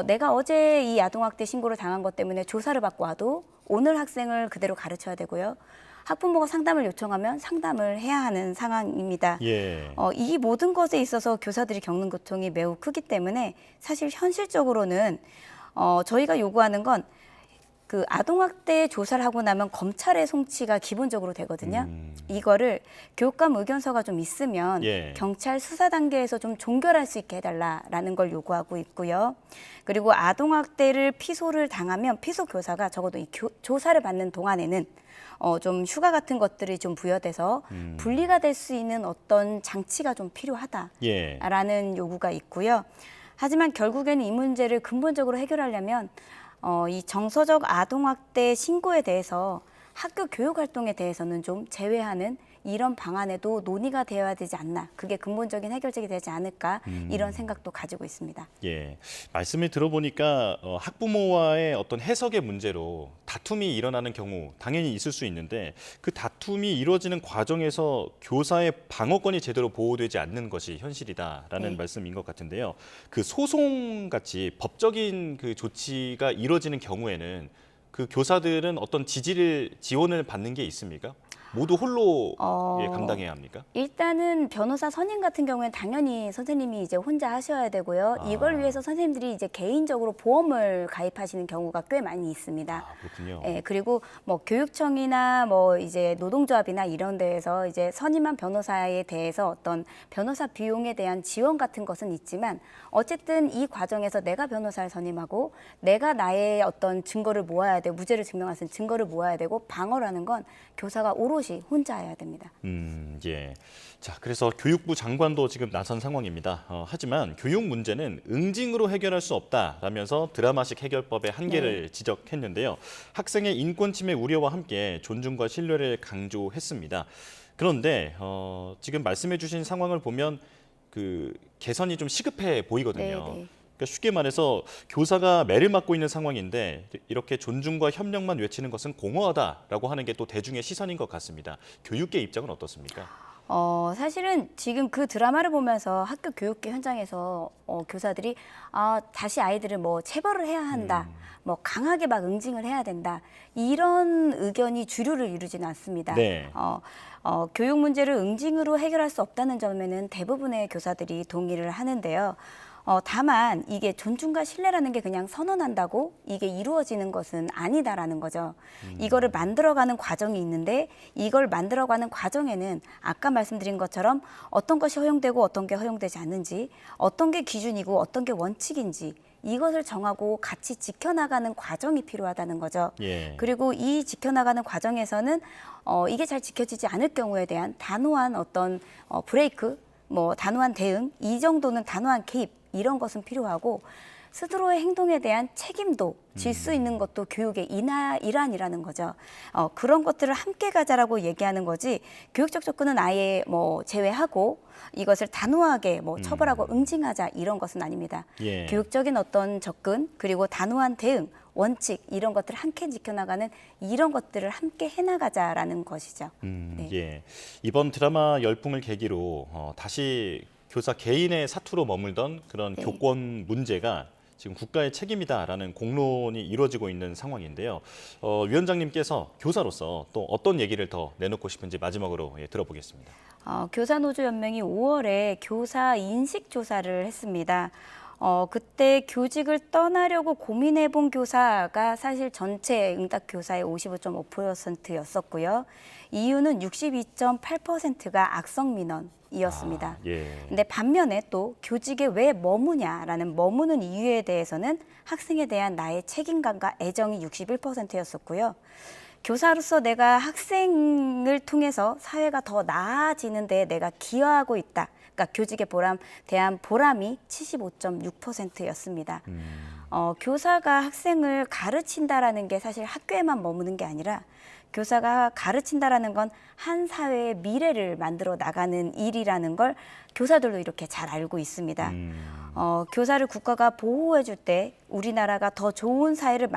내가 어제 이 아동학대 신고를 당한 것 때문에 조사를 받고 와도 오늘 학생을 그대로 가르쳐야 되고요. 학부모가 상담을 요청하면 상담을 해야 하는 상황입니다. 이 모든 것에 있어서 교사들이 겪는 고통이 매우 크기 때문에 사실 현실적으로는 저희가 요구하는 건 그 아동학대 조사를 하고 나면 검찰의 송치가 기본적으로 되거든요. 이거를 교육감 의견서가 좀 있으면 경찰 수사 단계에서 좀 종결할 수 있게 해달라라는 걸 요구하고 있고요. 그리고 아동학대를 피소를 당하면 피소 교사가 적어도 이 조사를 받는 동안에는 좀 휴가 같은 것들이 좀 부여돼서 분리가 될 수 있는 어떤 장치가 좀 필요하다라는 요구가 있고요. 하지만 결국에는 이 문제를 근본적으로 해결하려면 이 정서적 아동학대 신고에 대해서 학교 교육 활동에 대해서는 좀 제외하는 이런 방안에도 논의가 되어야 되지 않나. 그게 근본적인 해결책이 되지 않을까. 이런 생각도 가지고 있습니다. 예, 말씀을 들어보니까 학부모와의 어떤 해석의 문제로 다툼이 일어나는 경우 당연히 있을 수 있는데 그 다툼이 이루어지는 과정에서 교사의 방어권이 제대로 보호되지 않는 것이 현실이다라는 네. 말씀인 것 같은데요. 그 소송같이 법적인 그 조치가 이루어지는 경우에는 그 교사들은 어떤 지원을 받는 게 있습니까? 모두 홀로 감당해야 합니까? 일단은 변호사 선임 같은 경우에는 당연히 선생님이 이제 혼자 하셔야 되고요. 이걸 위해서 선생님들이 이제 개인적으로 보험을 가입하시는 경우가 꽤 많이 있습니다. 그렇군요. 예, 그리고 뭐 교육청이나 뭐 이제 노동조합이나 이런 데에서 이제 선임한 변호사에 대해서 어떤 변호사 비용에 대한 지원 같은 것은 있지만 어쨌든 이 과정에서 내가 변호사를 선임하고 내가 나의 어떤 증거를 모아야 되고 무죄를 증명할 수 있는 증거를 모아야 되고 방어라는 건 교사가 오롯이 혼자 해야 됩니다. 예. 자, 그래서 교육부 장관도 지금 나선 상황입니다. 하지만 교육 문제는 응징으로 해결할 수 없다라면서 드라마식 해결법의 한계를 지적했는데요. 학생의 인권 침해 우려와 함께 존중과 신뢰를 강조했습니다. 그런데 지금 말씀해 주신 상황을 보면 그 개선이 좀 시급해 보이거든요. 그러니까 쉽게 말해서 교사가 매를 맞고 있는 상황인데 이렇게 존중과 협력만 외치는 것은 공허하다라고 하는 게 또 대중의 시선인 것 같습니다. 교육계 입장은 어떻습니까? 사실은 지금 그 드라마를 보면서 학교 교육계 현장에서 교사들이 다시 아이들을 뭐 체벌을 해야 한다, 뭐 강하게 막 응징을 해야 된다 이런 의견이 주류를 이루지는 않습니다. 네. 교육 문제를 응징으로 해결할 수 없다는 점에는 대부분의 교사들이 동의를 하는데요. 다만 이게 존중과 신뢰라는 게 그냥 선언한다고 이게 이루어지는 것은 아니다라는 거죠. 이거를 만들어가는 과정이 있는데 이걸 만들어가는 과정에는 아까 말씀드린 것처럼 어떤 것이 허용되고 어떤 게 허용되지 않는지, 어떤 게 기준이고 어떤 게 원칙인지 이것을 정하고 같이 지켜나가는 과정이 필요하다는 거죠. 예. 그리고 이 지켜나가는 과정에서는 이게 잘 지켜지지 않을 경우에 대한 단호한 어떤 브레이크, 뭐 단호한 대응, 이 정도는 단호한 개입 이런 것은 필요하고 스스로의 행동에 대한 책임도 질 수 있는 것도 교육의 일환이라는 거죠. 그런 것들을 함께 가자라고 얘기하는 거지 교육적 접근은 아예 뭐 제외하고 이것을 단호하게 뭐 처벌하고 응징하자 이런 것은 아닙니다. 예. 교육적인 어떤 접근 그리고 단호한 대응, 원칙 이런 것들을 함께 지켜나가는 이런 것들을 함께 해나가자라는 것이죠. 예. 이번 드라마 열풍을 계기로 다시 교사 개인의 사투로 머물던 그런 교권 문제가 지금 국가의 책임이다라는 공론이 이루어지고 있는 상황인데요. 위원장님께서 교사로서 또 어떤 얘기를 더 내놓고 싶은지 마지막으로 들어보겠습니다. 교사노조연맹이 5월에 교사 인식 조사를 했습니다. 그때 교직을 떠나려고 고민해본 교사가 사실 전체 응답 교사의 55.5%였었고요. 이유는 62.8%가 악성 민원이었습니다. 근데 반면에 또 교직에 왜 머무냐라는 머무는 이유에 대해서는 학생에 대한 나의 책임감과 애정이 61%였었고요. 교사로서 내가 학생을 통해서 사회가 더 나아지는 데 내가 기여하고 있다. 그러니까 교직에 대한 보람이 75.6%였습니다. 교사가 학생을 가르친다라는 게 사실 학교에만 머무는 게 아니라 교사가 가르친다라는 건 한 사회의 미래를 만들어 나가는 일이라는 걸 교사들도 이렇게 잘 알고 있습니다. 교사를 국가가 보호해 줄 때 우리나라가 더 좋은 사회를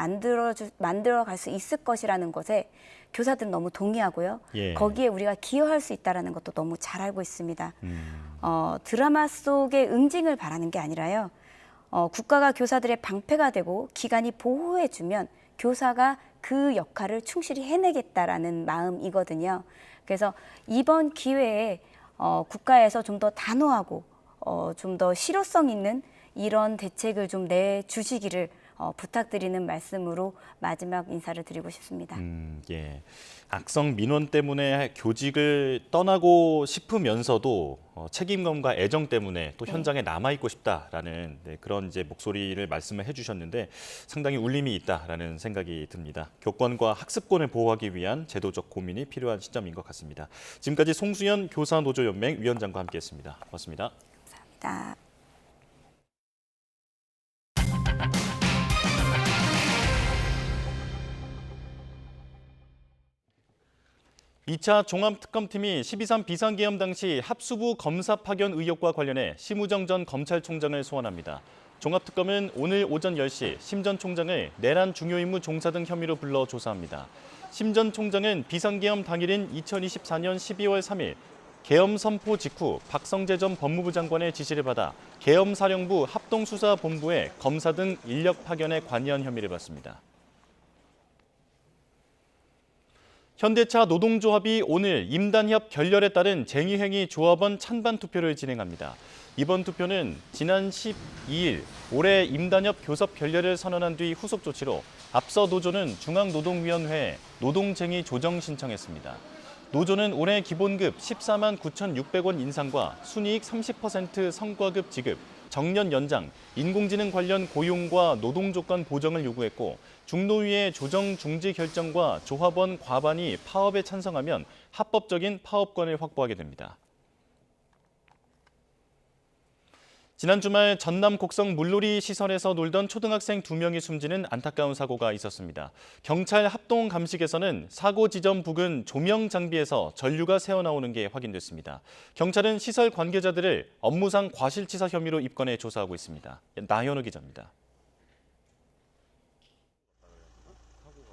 만들어갈 수 있을 것이라는 것에 교사들은 너무 동의하고요. 거기에 우리가 기여할 수 있다는 것도 너무 잘 알고 있습니다. 드라마 속의 응징을 바라는 게 아니라요. 국가가 교사들의 방패가 되고 기관이 보호해 주면 교사가 그 역할을 충실히 해내겠다라는 마음이거든요. 그래서 이번 기회에 국가에서 좀 더 단호하고 좀 더 실효성 있는 이런 대책을 좀 내주시기를 부탁드리는 말씀으로 마지막 인사를 드리고 싶습니다. 예. 악성 민원 때문에 교직을 떠나고 싶으면서도 책임감과 애정 때문에 또 현장에 남아있고 싶다라는 그런 이제 목소리를 말씀을 해주셨는데 상당히 울림이 있다라는 생각이 듭니다. 교권과 학습권을 보호하기 위한 제도적 고민이 필요한 시점인 것 같습니다. 지금까지 송수연 교사노조연맹 위원장과 함께했습니다. 고맙습니다. 감사합니다. 2차 종합특검팀이 12.3 비상계엄 당시 합수부 검사 파견 의혹과 관련해 심우정 전 검찰총장을 소환합니다. 종합특검은 오늘 오전 10시 심 전 총장을 내란 중요임무 종사 등 혐의로 불러 조사합니다. 심 전 총장은 비상계엄 당일인 2024년 12월 3일 계엄 선포 직후 박성재 전 법무부 장관의 지시를 받아 계엄사령부 합동수사본부에 검사 등 인력 파견에 관여한 혐의를 받습니다. 현대차 노동조합이 오늘 임단협 결렬에 따른 쟁의행위 조합원 찬반 투표를 진행합니다. 이번 투표는 지난 12일 올해 임단협 교섭 결렬을 선언한 뒤 후속 조치로 앞서 노조는 중앙노동위원회에 노동쟁의 조정 신청했습니다. 노조는 올해 기본급 14만 9,600원 인상과 순이익 30% 성과급 지급, 정년 연장, 인공지능 관련 고용과 노동 조건 보정을 요구했고 중노위의 조정 중지 결정과 조합원 과반이 파업에 찬성하면 합법적인 파업권을 확보하게 됩니다. 지난 주말 전남 곡성 물놀이 시설에서 놀던 초등학생 2명이 숨지는 안타까운 사고가 있었습니다. 경찰 합동 감식에서는 사고 지점 부근 조명 장비에서 전류가 새어나오는 게 확인됐습니다. 경찰은 시설 관계자들을 업무상 과실치사 혐의로 입건해 조사하고 있습니다. 나현우 기자입니다.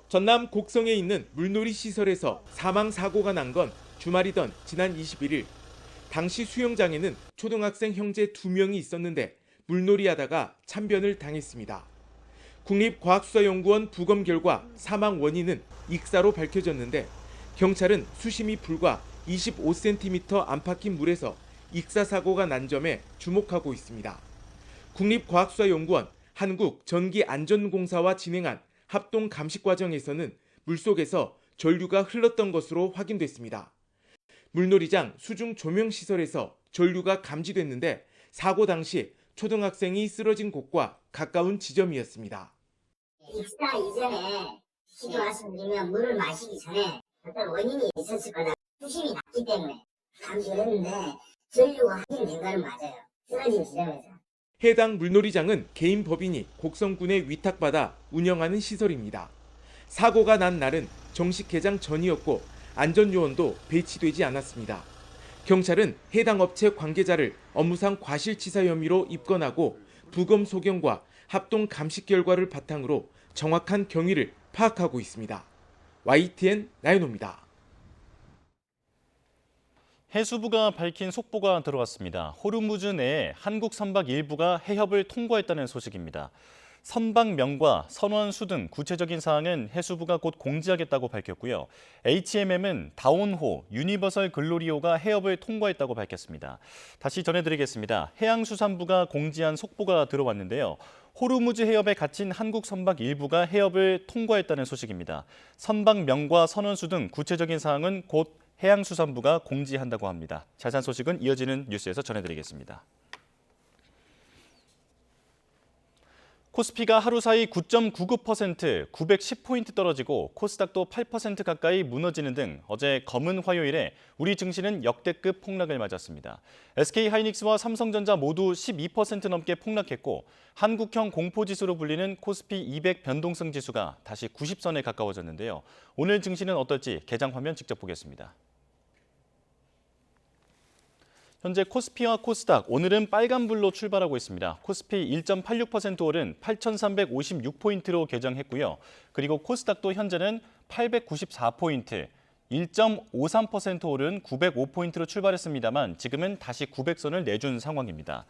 전남 곡성에 있는 물놀이 시설에서 사망 사고가 난 건 주말이던 지난 21일. 당시 수영장에는 초등학생 형제 2명이 있었는데 물놀이하다가 참변을 당했습니다. 국립과학수사연구원 부검 결과 사망 원인은 익사로 밝혀졌는데 경찰은 수심이 불과 25cm 안팎인 물에서 익사 사고가 난 점에 주목하고 있습니다. 국립과학수사연구원 한국전기안전공사와 진행한 합동 감식 과정에서는 물속에서 전류가 흘렀던 것으로 확인됐습니다. 물놀이장 수중 조명시설에서 전류가 감지됐는데 사고 당시 초등학생이 쓰러진 곳과 가까운 지점이었습니다. 익사 이전에 미리 말씀드리면 물을 마시기 전에 어떤 원인이 있었을 거다. 수심이 낮기 때문에 감지를 했는데 전류가 확인된 거는 맞아요. 쓰러진 지점에서. 해당 물놀이장은 개인 법인이 곡성군에 위탁받아 운영하는 시설입니다. 사고가 난 날은 정식 개장 전이었고 안전요원도 배치되지 않았습니다. 경찰은 해당 업체 관계자를 업무상 과실치사 혐의로 입건하고 부검 소견과 합동 감식 결과를 바탕으로 정확한 경위를 파악하고 있습니다. YTN 나연호입니다. 해수부가 밝힌 속보가 들어왔습니다. 호르무즈 내에 한국 선박 일부가 해협을 통과했다는 소식입니다. 선박명과 선원수 등 구체적인 사항은 해수부가 곧 공지하겠다고 밝혔고요. HMM은 다온호, 유니버설 글로리오가 해협을 통과했다고 밝혔습니다. 다시 전해드리겠습니다. 해양수산부가 공지한 속보가 들어왔는데요. 호르무즈 해협에 갇힌 한국 선박 일부가 해협을 통과했다는 소식입니다. 선박명과 선원수 등 구체적인 사항은 곧 해양수산부가 공지한다고 합니다. 자세한 소식은 이어지는 뉴스에서 전해드리겠습니다. 코스피가 하루 사이 9.99%, 910포인트 떨어지고 코스닥도 8% 가까이 무너지는 등 어제 검은 화요일에 우리 증시는 역대급 폭락을 맞았습니다. SK하이닉스와 삼성전자 모두 12% 넘게 폭락했고 한국형 공포지수로 불리는 코스피 200 변동성 지수가 다시 90선에 가까워졌는데요. 오늘 증시는 어떨지 개장 화면 직접 보겠습니다. 현재 코스피와 코스닥 오늘은 빨간불로 출발하고 있습니다. 코스피 1.86% 오른 8,356포인트로 개장했고요. 그리고 코스닥도 현재는 894포인트, 1.53% 오른 905포인트로 출발했습니다만 지금은 다시 900선을 내준 상황입니다.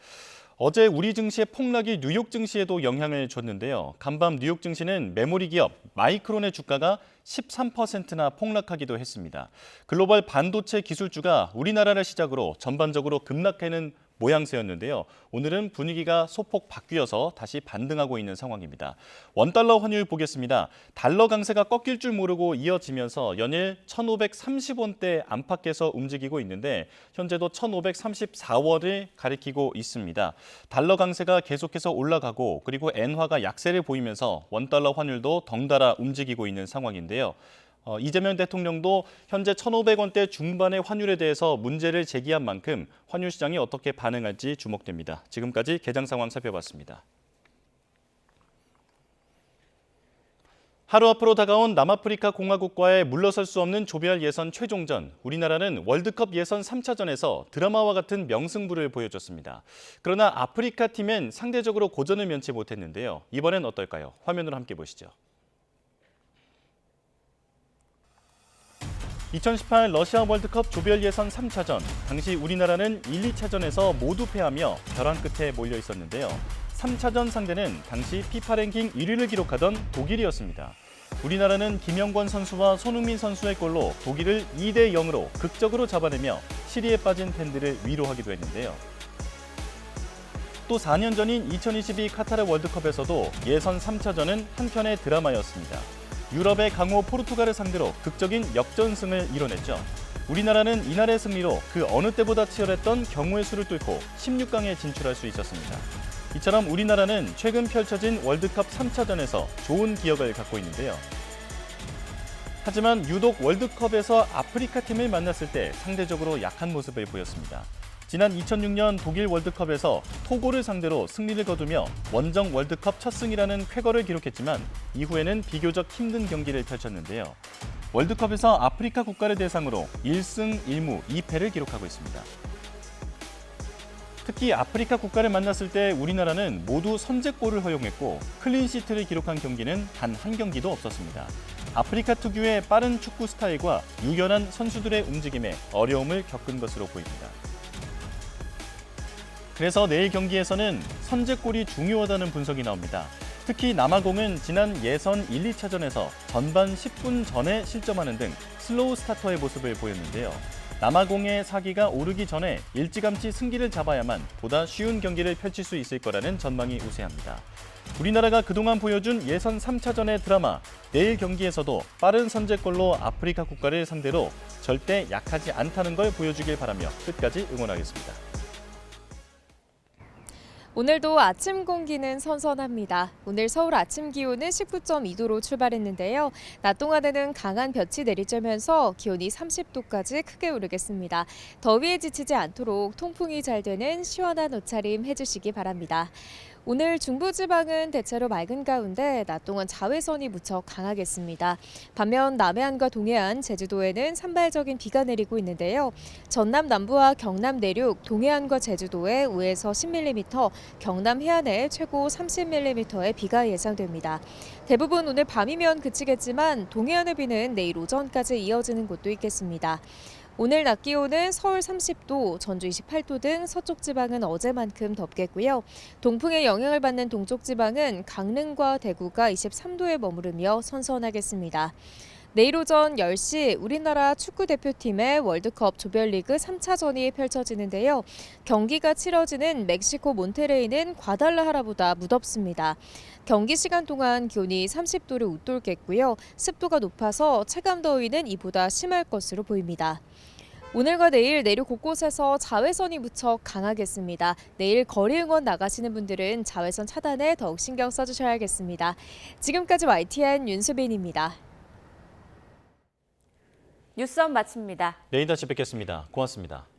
어제 우리 증시의 폭락이 뉴욕 증시에도 영향을 줬는데요. 간밤 뉴욕 증시는 메모리 기업 마이크론의 주가가 13%나 폭락하기도 했습니다. 글로벌 반도체 기술주가 우리나라를 시작으로 전반적으로 급락하는 모양새였는데요. 오늘은 분위기가 소폭 바뀌어서 다시 반등하고 있는 상황입니다. 원달러 환율 보겠습니다. 달러 강세가 꺾일 줄 모르고 이어지면서 연일 1,530원대 안팎에서 움직이고 있는데 현재도 1,534원을 가리키고 있습니다. 달러 강세가 계속해서 올라가고 그리고 엔화가 약세를 보이면서 원달러 환율도 덩달아 움직이고 있는 상황인데요. 이재명 대통령도 현재 1,500원대 중반의 환율에 대해서 문제를 제기한 만큼 환율 시장이 어떻게 반응할지 주목됩니다. 지금까지 개장 상황 살펴봤습니다. 하루 앞으로 다가온 남아프리카 공화국과의 물러설 수 없는 조별 예선 최종전. 우리나라는 월드컵 예선 3차전에서 드라마와 같은 명승부를 보여줬습니다. 그러나 아프리카 팀엔 상대적으로 고전을 면치 못했는데요. 이번엔 어떨까요? 화면으로 함께 보시죠. 2018 러시아 월드컵 조별 예선 3차전. 당시 우리나라는 1, 2차전에서 모두 패하며 벼랑 끝에 몰려 있었는데요. 3차전 상대는 당시 피파 랭킹 1위를 기록하던 독일이었습니다. 우리나라는 김영권 선수와 손흥민 선수의 골로 독일을 2대 0으로 극적으로 잡아내며 시리에 빠진 팬들을 위로하기도 했는데요. 또 4년 전인 2022 카타르 월드컵에서도 예선 3차전은 한편의 드라마였습니다. 유럽의 강호 포르투갈을 상대로 극적인 역전승을 이뤄냈죠. 우리나라는 이날의 승리로 그 어느 때보다 치열했던 경우의 수를 뚫고 16강에 진출할 수 있었습니다. 이처럼 우리나라는 최근 펼쳐진 월드컵 3차전에서 좋은 기억을 갖고 있는데요. 하지만 유독 월드컵에서 아프리카 팀을 만났을 때 상대적으로 약한 모습을 보였습니다. 지난 2006년 독일 월드컵에서 토고를 상대로 승리를 거두며 원정 월드컵 첫 승이라는 쾌거를 기록했지만 이후에는 비교적 힘든 경기를 펼쳤는데요. 월드컵에서 아프리카 국가를 대상으로 1승 1무 2패를 기록하고 있습니다. 특히 아프리카 국가를 만났을 때 우리나라는 모두 선제골을 허용했고 클린시트를 기록한 경기는 단 한 경기도 없었습니다. 아프리카 특유의 빠른 축구 스타일과 유연한 선수들의 움직임에 어려움을 겪은 것으로 보입니다. 그래서 내일 경기에서는 선제골이 중요하다는 분석이 나옵니다. 특히 남아공은 지난 예선 1, 2차전에서 전반 10분 전에 실점하는 등 슬로우 스타터의 모습을 보였는데요. 남아공의 사기가 오르기 전에 일찌감치 승기를 잡아야만 보다 쉬운 경기를 펼칠 수 있을 거라는 전망이 우세합니다. 우리나라가 그동안 보여준 예선 3차전의 드라마, 내일 경기에서도 빠른 선제골로 아프리카 국가를 상대로 절대 약하지 않다는 걸 보여주길 바라며 끝까지 응원하겠습니다. 오늘도 아침 공기는 선선합니다. 오늘 서울 아침 기온은 19.2도로 출발했는데요. 낮 동안에는 강한 볕이 내리쬐면서 기온이 30도까지 크게 오르겠습니다. 더위에 지치지 않도록 통풍이 잘 되는 시원한 옷차림 해주시기 바랍니다. 오늘 중부지방은 대체로 맑은 가운데 낮 동안 자외선이 무척 강하겠습니다. 반면 남해안과 동해안, 제주도에는 산발적인 비가 내리고 있는데요. 전남 남부와 경남 내륙, 동해안과 제주도에 5에서 10mm, 경남 해안에 최고 30mm의 비가 예상됩니다. 대부분 오늘 밤이면 그치겠지만 동해안의 비는 내일 오전까지 이어지는 곳도 있겠습니다. 오늘 낮 기온은 서울 30도, 전주 28도 등 서쪽 지방은 어제만큼 덥겠고요. 동풍의 영향을 받는 동쪽 지방은 강릉과 대구가 23도에 머무르며 선선하겠습니다. 내일 오전 10시 우리나라 축구대표팀의 월드컵 조별리그 3차전이 펼쳐지는데요. 경기가 치러지는 멕시코 몬테레이는 과달라하라보다 무덥습니다. 경기 시간 동안 기온이 30도를 웃돌겠고요. 습도가 높아서 체감더위는 이보다 심할 것으로 보입니다. 오늘과 내일 내륙 곳곳에서 자외선이 무척 강하겠습니다. 내일 거리 응원 나가시는 분들은 자외선 차단에 더욱 신경 써주셔야겠습니다. 지금까지 YTN 윤수빈입니다. 뉴스업 마칩니다. 내일 다시 뵙겠습니다. 고맙습니다.